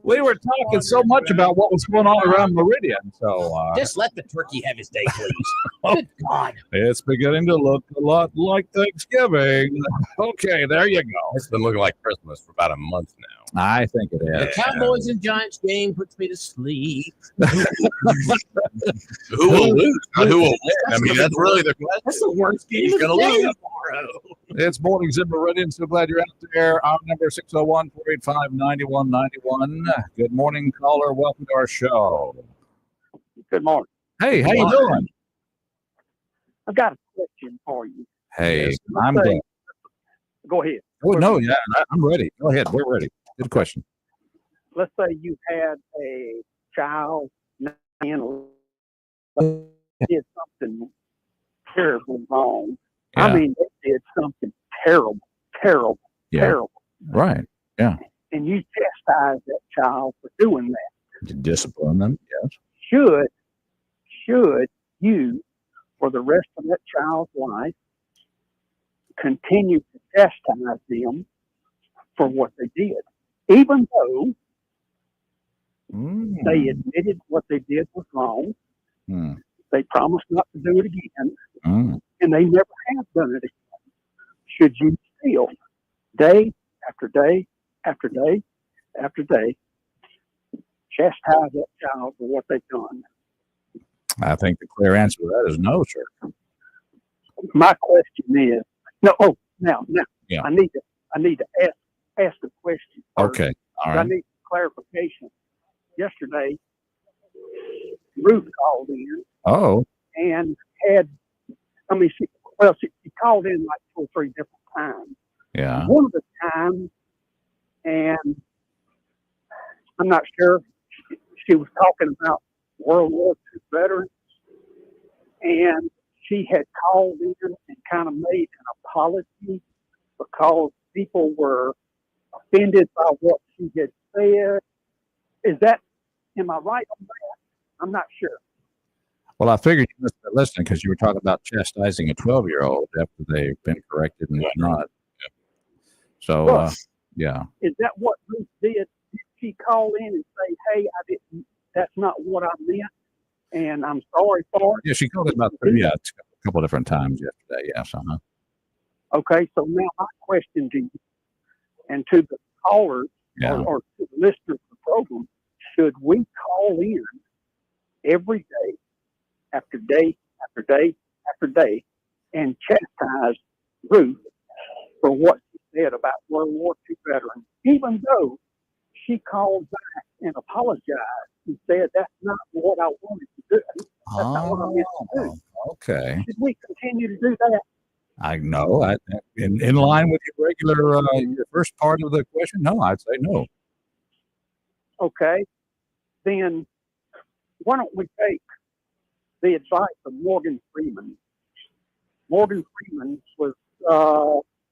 We were talking so much about what was going on around Meridian, so Just let the turkey have his day, please. Good God. it's beginning to look a lot like Thanksgiving. Okay, there you go. It's been looking like Christmas for about a month now. I think it The is. Cowboys and Giants game puts me to sleep. Who will lose? Not who will win. I mean, that's really the question. That's the worst game He's of the gonna day lose. tomorrow. It's Mornings in Meridian. So glad you're out there. Our number 601-485-9191. Good morning, caller. Welcome to our show. Good morning. Hey, how you doing? I've got a question for you. Hey, Let's I'm say- glad. Go ahead. Oh, no, yeah, I'm ready. Go ahead. We're ready. Good question. Let's say you had a child and did something terribly wrong. Yeah. I mean, they did something terrible, Yeah. terrible. Right. And you chastise that child for doing that. To discipline them. Yes. Should you, for the rest of that child's life, continue to chastise them for what they did, even though they admitted what they did was wrong, they promised not to do it again, and they never have done it again? Should you still, day after day after day after day, chastise that child for what they've done? I think the clear answer to that is no, sir. My question is, now, Yeah. I need to ask the question first. Okay. All I right. need clarification. Yesterday, Ruth called in Oh, and she called in like 2 or 3 different times. yeah. One of the times, and I'm not sure, she was talking about World War II veterans, and she had called in and kind of made an apology because people were offended by what she had said. Am I right on that? I'm not sure. Well, I figured you must have been listening because you were talking about chastising a 12-year-old after they've been corrected and not. So, Well, yeah. Is that what Ruth did? Did she call in and say, "Hey, that's not what I meant, and I'm sorry for it"? Yeah, she called it about a couple different times yesterday. Yes. Uh-huh. Okay, so now my question to you and to the callers Yeah. or to the listeners of the program, should we call in every day after day after day after day and chastise Ruth for what she said about World War II veterans, even though she called back and apologized and said that's not what I wanted to do. That's not what I meant to do. Okay. Should we continue to do that? I know. In line with your regular, your first part of the question, no, I'd say no. Okay, then why don't we take the advice of Morgan Freeman? Morgan Freeman was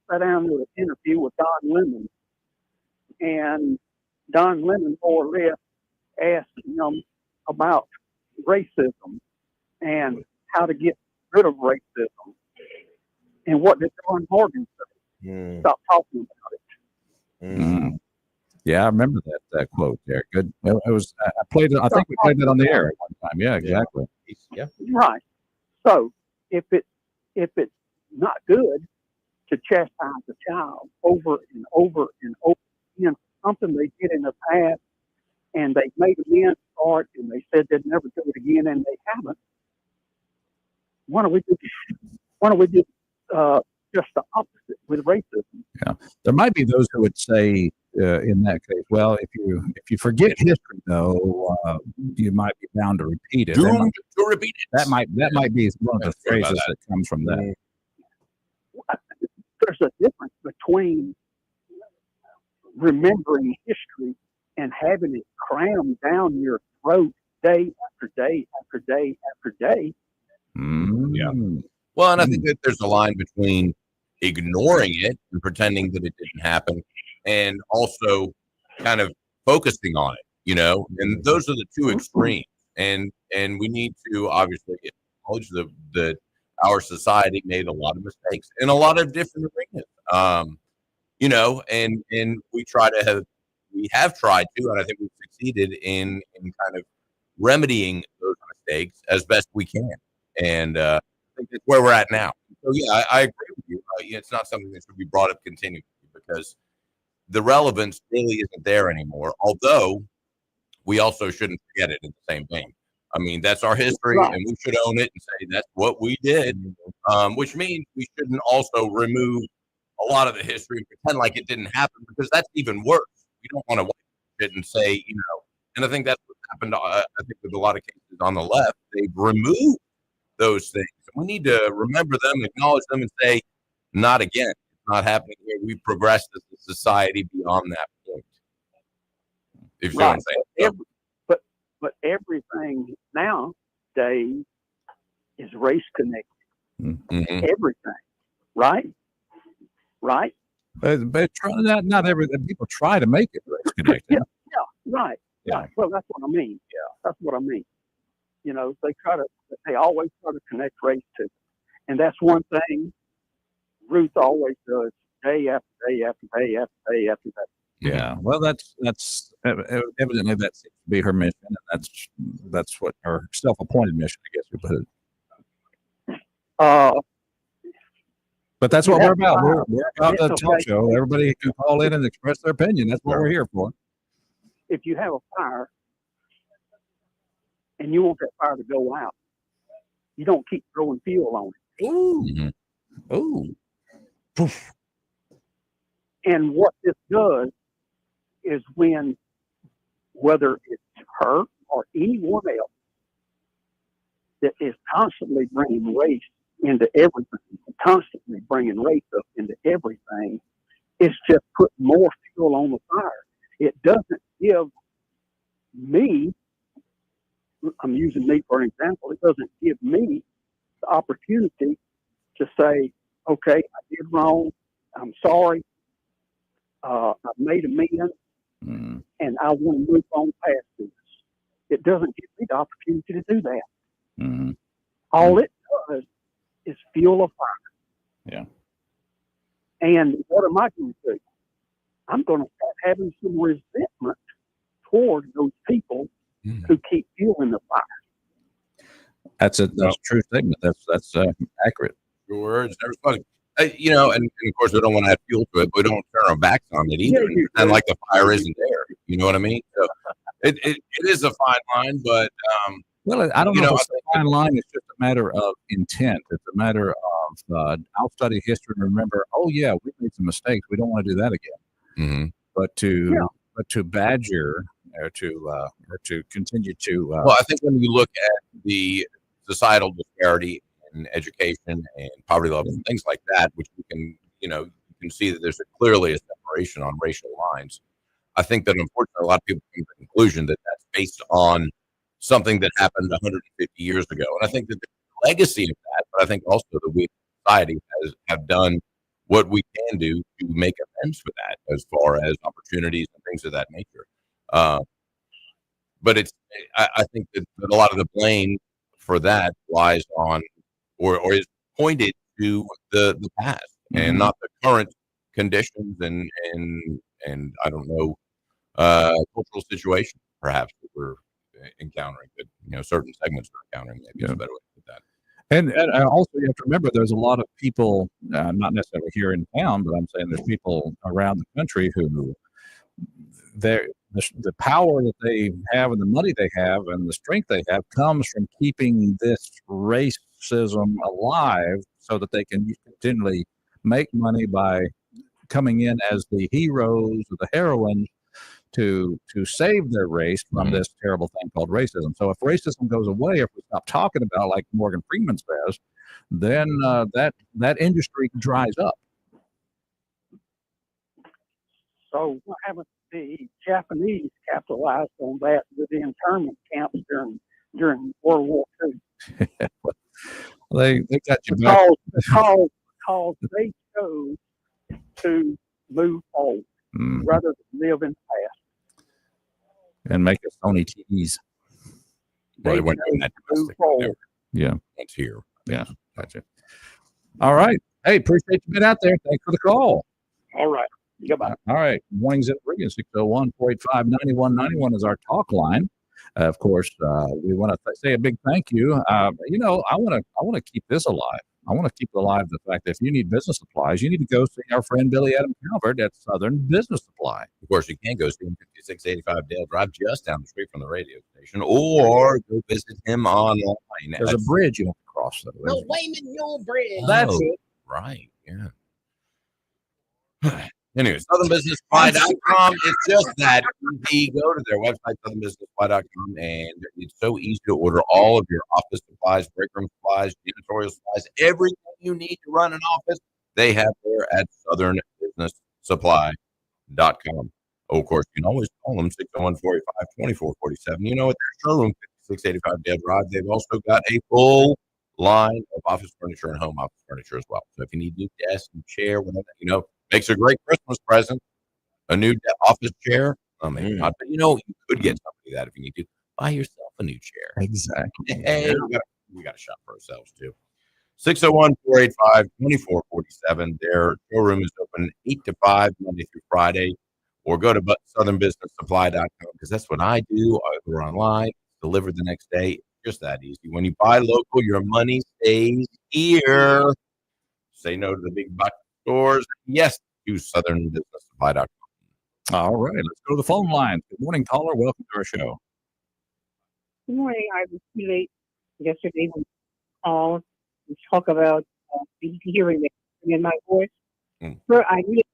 sat down to an interview with Don Lemon, and Don Lemon more or less asked him about racism and how to get rid of racism. And what did Don Morgan say? Stop talking about it. Yeah, I remember that quote there. Good. It was. I played it. I think we played that on the air at one time. Yeah, exactly. Yeah. Right. So if it's not good to chastise a child over and over and over again for something they did in the past, and they made amends for it, and they said they'd never do it again, and they haven't. Why don't we do just the opposite with racism? Yeah, there might be those who would say in that case, well, if you forget history, though, you might be bound to repeat it. Doomed to repeat it. That might be one of the phrases that comes from that. There's a difference between remembering history and having it crammed down your throat day after day after day after day. Yeah. Well, and I think that there's a line between ignoring it and pretending that it didn't happen, and also kind of focusing on it, and those are the two extremes. And we need to obviously acknowledge that our society made a lot of mistakes in a lot of different arenas. And we try to have we have tried to, and I think we've succeeded in kind of remedying those mistakes as best we can. And I think that's where we're at now. So yeah, I agree with you. It's not something that should be brought up continually because the relevance really isn't there anymore. Although we also shouldn't forget it in the same vein. I mean, that's our history, Right. and we should own it and say that's what we did. Which means we shouldn't also remove a lot of the history and pretend like it didn't happen, because that's even worse. We don't want to wipe it and say, and I think that's what happened. I think with a lot of cases on the left, they've removed those things. We need to remember them, acknowledge them, and say, not again. It's not happening here. We've progressed as a society beyond that point. If you know what I'm saying. But everything nowadays is race connected. Mm-hmm. Everything, right? Right? But not every people try to make it race connected. Yeah, right. Yeah. Right. Well, that's what I mean. Yeah, that's what I mean. They always try to connect race to it. And that's one thing Ruth always does, day after day after day after day after day. Yeah, well, that's evidently that seems to be her mission, and that's what her self-appointed mission, I guess we put it. But that's what we're about. We're about the talk show. Everybody can call in and express their opinion. That's what we're here for. If you have a fire and you want that fire to go out, you don't keep throwing fuel on it. Mm-hmm. Ooh. Poof. And what this does is when, whether it's her or anyone else that is constantly bringing race into everything, constantly bringing race up into everything, it's just putting more fuel on the fire. It doesn't give me, I'm using me for an example, it doesn't give me the opportunity to say, okay, I did wrong, I'm sorry, I've made amends, and I want to move on past this. It doesn't give me the opportunity to do that. All it does is fuel a fire. Yeah. And what am I going to do? I'm going to start having some resentment toward those people who keep fueling the fire. That's a true statement. That's accurate. Your words never spoken. And of course we don't want to add fuel to it, but we don't turn our backs on it either. And like the fire isn't there. You know what I mean? So it is a fine line, but well, I don't know if it's a fine line. It's just a matter of intent. It's a matter of I'll study history and remember, oh yeah, we made some mistakes. We don't want to do that again. Mm-hmm. But to badger or to continue to well, I think when you look at the societal disparity in education and poverty levels and things like that, which we can, you can see that there's clearly a separation on racial lines. I think that unfortunately a lot of people come to the conclusion that that's based on something that happened 150 years ago. And I think that the legacy of that, but I think also that we, society, have done what we can do to make amends for that as far as opportunities and things of that nature. But I think that a lot of the blame for that lies on or is pointed to the past and not the current conditions and I don't know, cultural situation perhaps that we're encountering, that certain segments are encountering. Maybe is a better way to put that. And also you have to remember there's a lot of people, not necessarily here in town, but I'm saying there's people around the country who the power that they have and the money they have and the strength they have comes from keeping this racism alive so that they can continually make money by coming in as the heroes or the heroines to save their race from this terrible thing called racism. So if racism goes away, if we stop talking about it like Morgan Freeman says, then that industry dries up. So why haven't the Japanese capitalized on that with the internment camps during World War II? They got you back. Because they chose to move forward rather than live in the past. And make us Sony TVs. Well, they went in that domestic. Yeah. That's here. Yeah. Gotcha. All right. Hey, appreciate you being out there. Thanks for the call. All right. Goodbye. All right. Mornings at Meridian, 601-485-9191 is our talk line. Of course, we want to say a big thank you. I want to keep this alive. I want to keep alive the fact that if you need business supplies, you need to go see our friend Billy Adam Calvert at Southern Business Supply. Of course, you can go see him 5685 Dale Drive, just down the street from the radio station, or go visit him online. There's a bridge you have to cross, though. No, Wayman Mule Bridge. That's it. Right, yeah. Anyway, southernbusinesssupply.com. It's just that easy. Go to their website, southernbusinesssupply.com, and it's so easy to order all of your office supplies, break room supplies, janitorial supplies, everything you need to run an office. They have there at southernbusinesssupply.com. Oh, of course, you can always call them 601-485-2447. You know, at their showroom, 5685 Dale Drive, they've also got a full line of office furniture and home office furniture as well. So if you need new desk and chair, whatever, makes a great Christmas present. A new office chair. Maybe not, but you could get somebody that if you need to. Buy yourself a new chair. Exactly. Hey, we got to shop for ourselves too. 601-485-2447. Their showroom is open 8 to 5 Monday through Friday, or go to southernbusinesssupply.com because that's what I do. I order online, delivered the next day. It's just that easy. When you buy local, your money stays here. Say no to the big box stores. Yes, to southernbusinesssupply.com. All right, let's go to the phone line. Good morning, caller. Welcome to our show. Good morning. I was too late yesterday when you called and talk about hearing in my voice. Sir, I really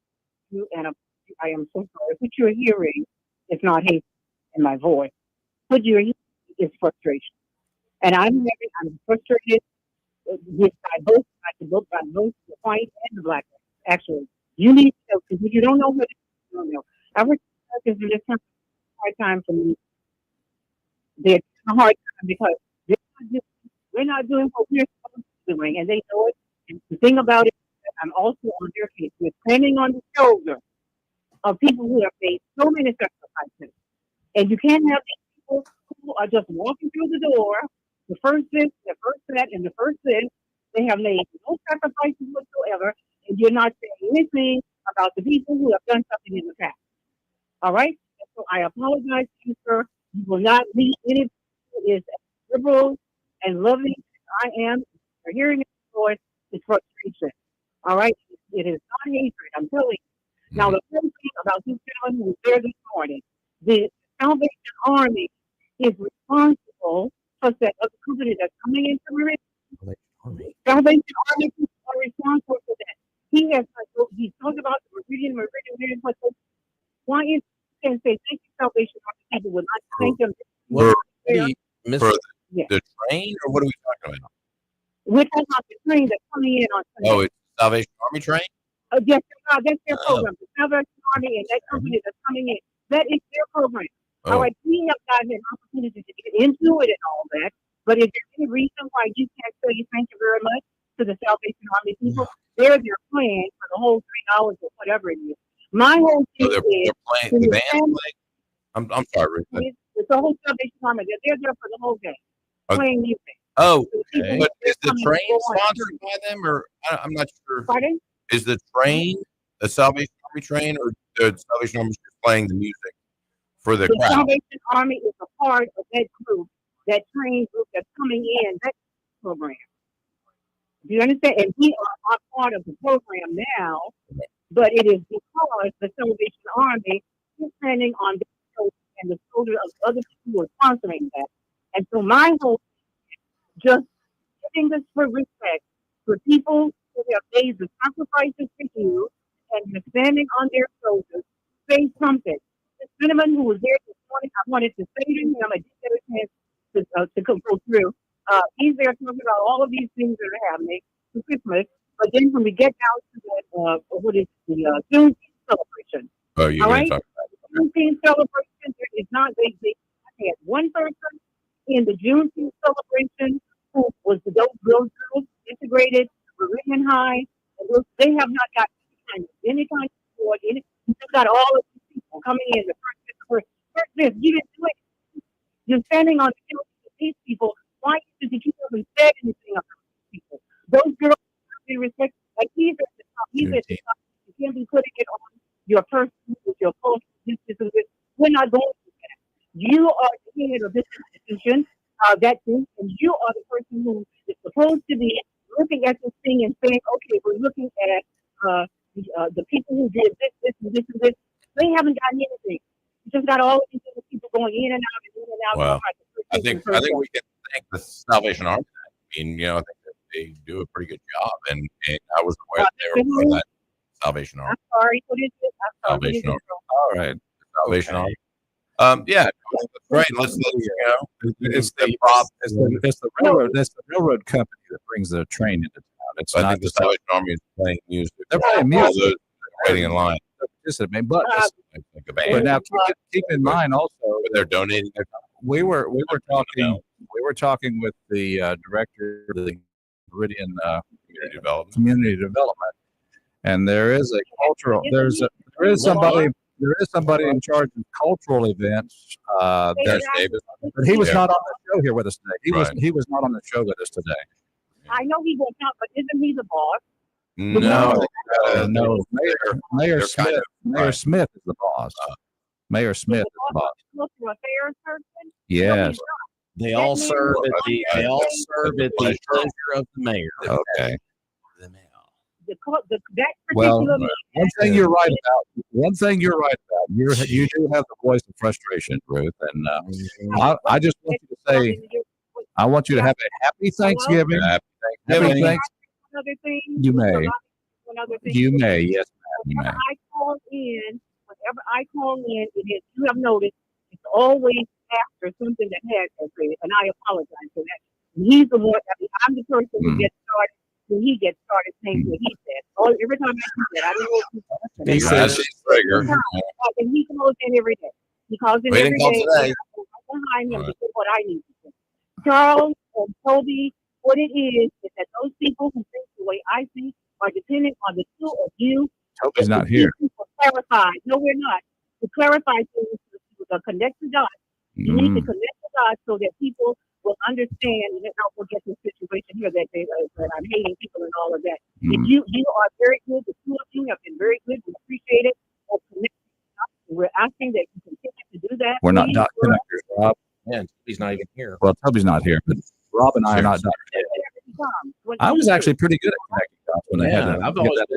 you and I am so sorry. What you're hearing is not hate in my voice. What you're hearing is frustration, and I'm frustrated with both the white and the black. Actually, you need to know because you don't know what it is. You don't know. African Americans in this country hard time for me. They're a hard time because we're not doing what we're supposed to be doing, and they know it. And the thing about it, I'm also on their case. We're standing on the shoulder of people who have made so many sacrifices, and you can't have these people who are just walking through the door. The first this, the first that, and the first this. They have made no sacrifices whatsoever, and you're not saying anything about the people who have done something in the past. All right? And so I apologize to you, sir. You will not meet anybody who is as liberal and loving as I am. You're hearing it voice is frustration. All right? It is not hatred, I'm telling you. Now, the first thing about this gentleman who was there this morning, the Salvation Army is responsible for that other company that's coming into Meridian. Salvation Army are responsible for that. He talked about the Meridian. Why is he can say thank you, Salvation Army people would not thank them? For the train, or what are we talking about? We're talking about the train that's coming in on Sunday. Oh, it's the Salvation Army train? Yes, that's their program. The Salvation Army and that company that's coming in. That is their program. All right, we have gotten an opportunity to get into it and all that. But is there any reason why you can't say thank you very much to the Salvation Army people? They're their plan for the whole 3 hours or whatever it is. My whole thing is they're playing the band playing. I'm sorry, Rick. It's the whole Salvation Army. They're there for the whole day playing music. Oh, okay. But is the train sponsored by them, or I'm not sure? Pardon? Is the train a Salvation Army train, or the Salvation Army just playing the music for the crowd? Salvation Army is a part of that group, that train group that's coming in, that program. Do you understand? And we are part of the program now, but it is because the Salvation Army is standing on the shoulder and the shoulder of other people who are sponsoring that. And so my whole thing is just giving this for respect for people who have made the sacrifices for you and you're standing on their shoulders. Say something. This gentleman who was there this morning, I wanted to say to him, I didn't get a chance to go through. He's there talking about all of these things that are happening for Christmas. But then when we get down to that, what is the Juneteenth celebration? Oh, you all right? talk about it. Juneteenth celebration is not, they had one person in the Juneteenth celebration who was those girls integrated, Meridian High, and they have not got any kind of support. You just got all of these people coming in. The first this, you didn't do it. You're standing on the hill with these people. Why did you even say anything about these people? Those girls have been respected. Like he's at the top. He's at the top. You can't be putting it on your person, your post, this, and this. We're not going to that. You are the head of this institution, that thing, and you are the person who is supposed to be looking at this thing and saying, okay, we're looking at the people who did this, this, and this, and this. They haven't gotten anything. You just got all of these other people going in and out and in and out. Well, Like I think we can thank the Salvation Army. I mean, I think that they do a pretty good job, and I was aware that they were part of that Salvation Army. I'm sorry, what is it? I'm sorry, Salvation what is Army. it? All right. Salvation Okay. Army. Yeah, that's right. Let's It's the railroad. That's the railroad company that brings the train into town. It's I not think the Salvation Army is playing music. They're playing All music. those waiting in line. But Like a band. but now keep in mind also But they're donating their time. we were talking with the director of the Meridian Community Development, and there is somebody in charge of cultural events. There's David. But he was not on the show here with us today. Right. He was not on the show with us today. I know he was not, but isn't he the boss? No, No, Mayor they're Smith. kind of- Mayor right. Smith is the boss. Mayor Smith is the boss. Look for affairs person? Yes. They all serve at the pleasure of the mayor. Okay. That Well, particular man. one thing you're right about. You do have the voice of frustration, Ruth, and I just want you to say, I want you to have a happy Thanksgiving. Happy Happy Thanksgiving. Thanksgiving. Another thing. You may. Another thing. You may. Yes, ma'am. You may. Whenever I call in, it is, you have noticed, it's always after something that has occurred, and I apologize for that. He's the one, I'm the person who gets started, when he gets started saying what he says. Oh, every time I do that, I don't know if He That's says, his trigger. and he calls in every day. He calls in We every didn't call day. today. I'm behind him All to say what I need to say. Charles and Toby, what it is that those people who think the way I think are dependent on the two of you. Toby's not here. To clarify. No, we're not. To clarify things, to connect the dots. You need to connect the dots so that people will understand and not forget the situation here that I'm hating people and all of that. If you are very good. The two of you have been very good. We appreciate it. We're asking that you continue to do that. We're not dot connectors, Rob. Yeah, he's not even here. Well, Toby's not here, but Rob and I are not dot connectors. I was actually pretty good at connecting dots when I had to I've get always that.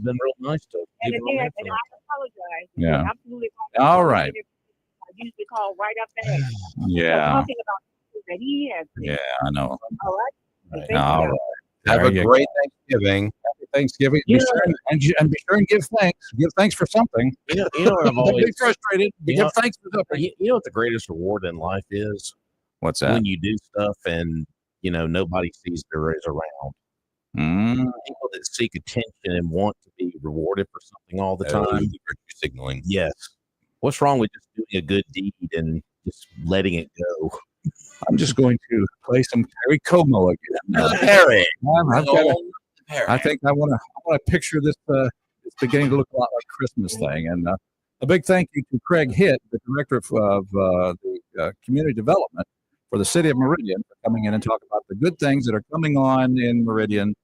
been real nice to And people. again, and I apologize. Yeah. You're absolutely All right. I usually call right up there. Yeah. Talking about things that he has. Yeah, I know. All right. Thank All you. right. Have There a you great Thanksgiving. Happy Thanksgiving. Be sure and be sure and give thanks. Give thanks for something. You know what I've Don't be always. frustrated. You Give know- thanks for something. You know what the greatest reward in life is? What's that? When you do stuff and nobody sees there is around. People that seek attention and want to be rewarded for something all the time. Virtue signaling. Yes. What's wrong with just doing a good deed and just letting it go? I'm just going to play some Perry Como again. Perry. I think I want to picture this. It's beginning to look a lot like Christmas thing. And a big thank you to Craig Hitt, the director of the community development for the city of Meridian, for coming in and talking about the good things that are coming on in Meridian.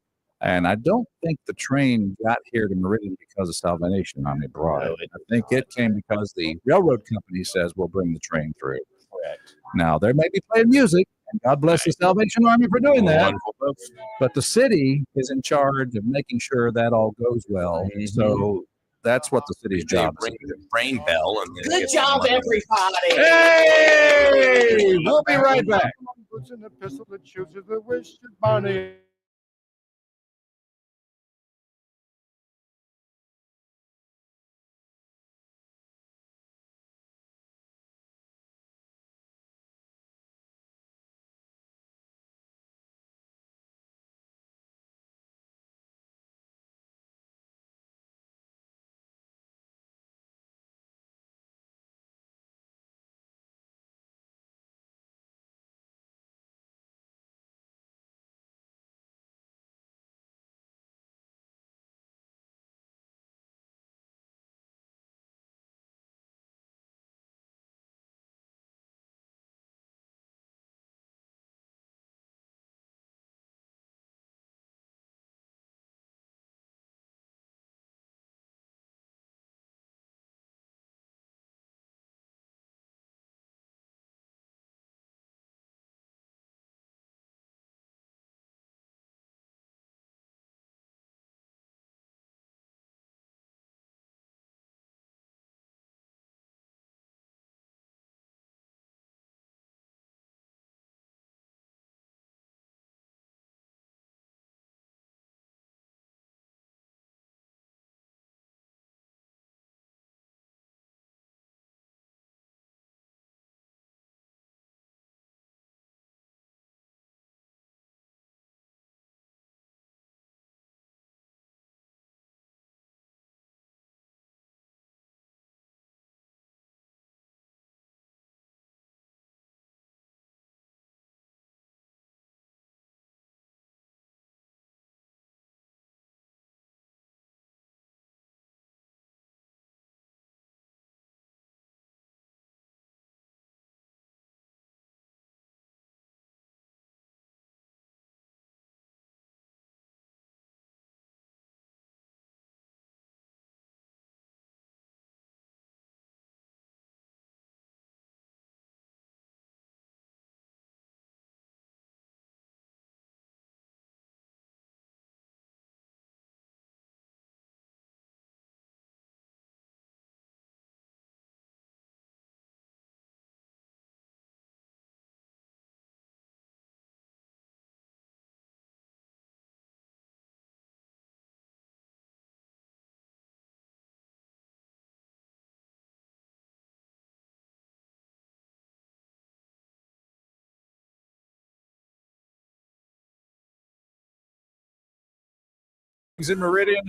And I don't think the train got here to Meridian because of Salvation Army brought it. I think it came because the railroad company says we'll bring the train through. Correct. Now, they may be playing music, and God bless the Salvation Army for doing that. But the city is in charge of making sure that all goes well. So that's what the city's job is. Ring the train bell. And Good job, everybody. Hey, we'll be right back. An epistle that chooses the wish of Bonnie. in Meridian.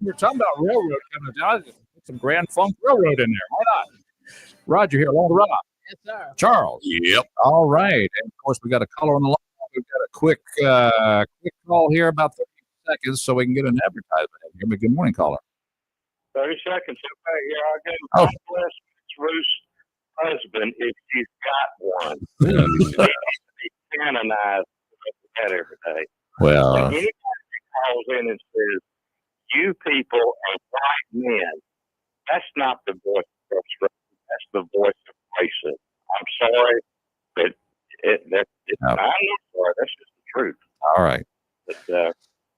We're talking about railroad coming down. Put some Grand Funk Railroad in there. Why not? Roger here, along the run. Yes, sir. Charles. Yep. All right. And of course, we got a caller on the line. We've got a quick call here, about 30 seconds, so we can get an advertisement in here. But good morning, caller. 30 seconds. Okay, here I go. Oh. God bless Miss Ruth's husband if she's got one. He needs to be canonized that every day. Well, And anybody who calls in and says, "You people are white men," that's not the voice of frustration. That's the voice of racism. I'm sorry, but I'm not sorry. That's just the truth. all right. But,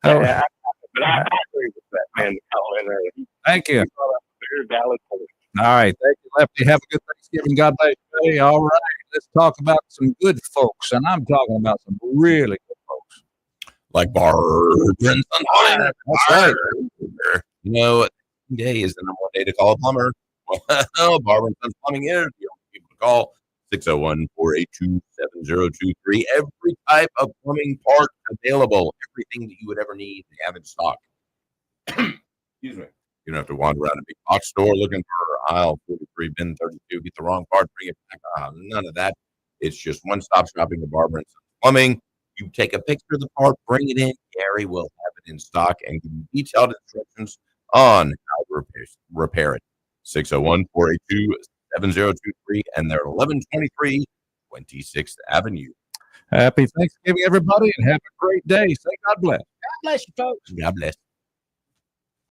Oh. I agree with that man to call in there. He Thank you. brought up a very valid point. All right. Thank you, Lefty. Have a good Thanksgiving. God bless you. Hey, all right. Let's talk about some good folks. And I'm talking about some really good folks. Like Barbara and Sunfire. That's right. You know, today is the number one day to call a plumber. Well, Barbara and Sons Plumbing is the only people to call. 601-482-7023. Every type of plumbing part available. Everything that you would ever need, they have in stock. Excuse me. You don't have to wander around a big box store looking for aisle 43, bin 32, get the wrong part, bring it back. None of that. It's just one-stop shopping at Barbara and Sons Plumbing. You take a picture of the part, bring it in. Gary will have it in stock and give you detailed instructions on how to repair it. 601-482-7023, and they're 1123 26th Avenue. Happy Thanksgiving, everybody, and have a great day. Say God bless. God bless you, folks. God bless.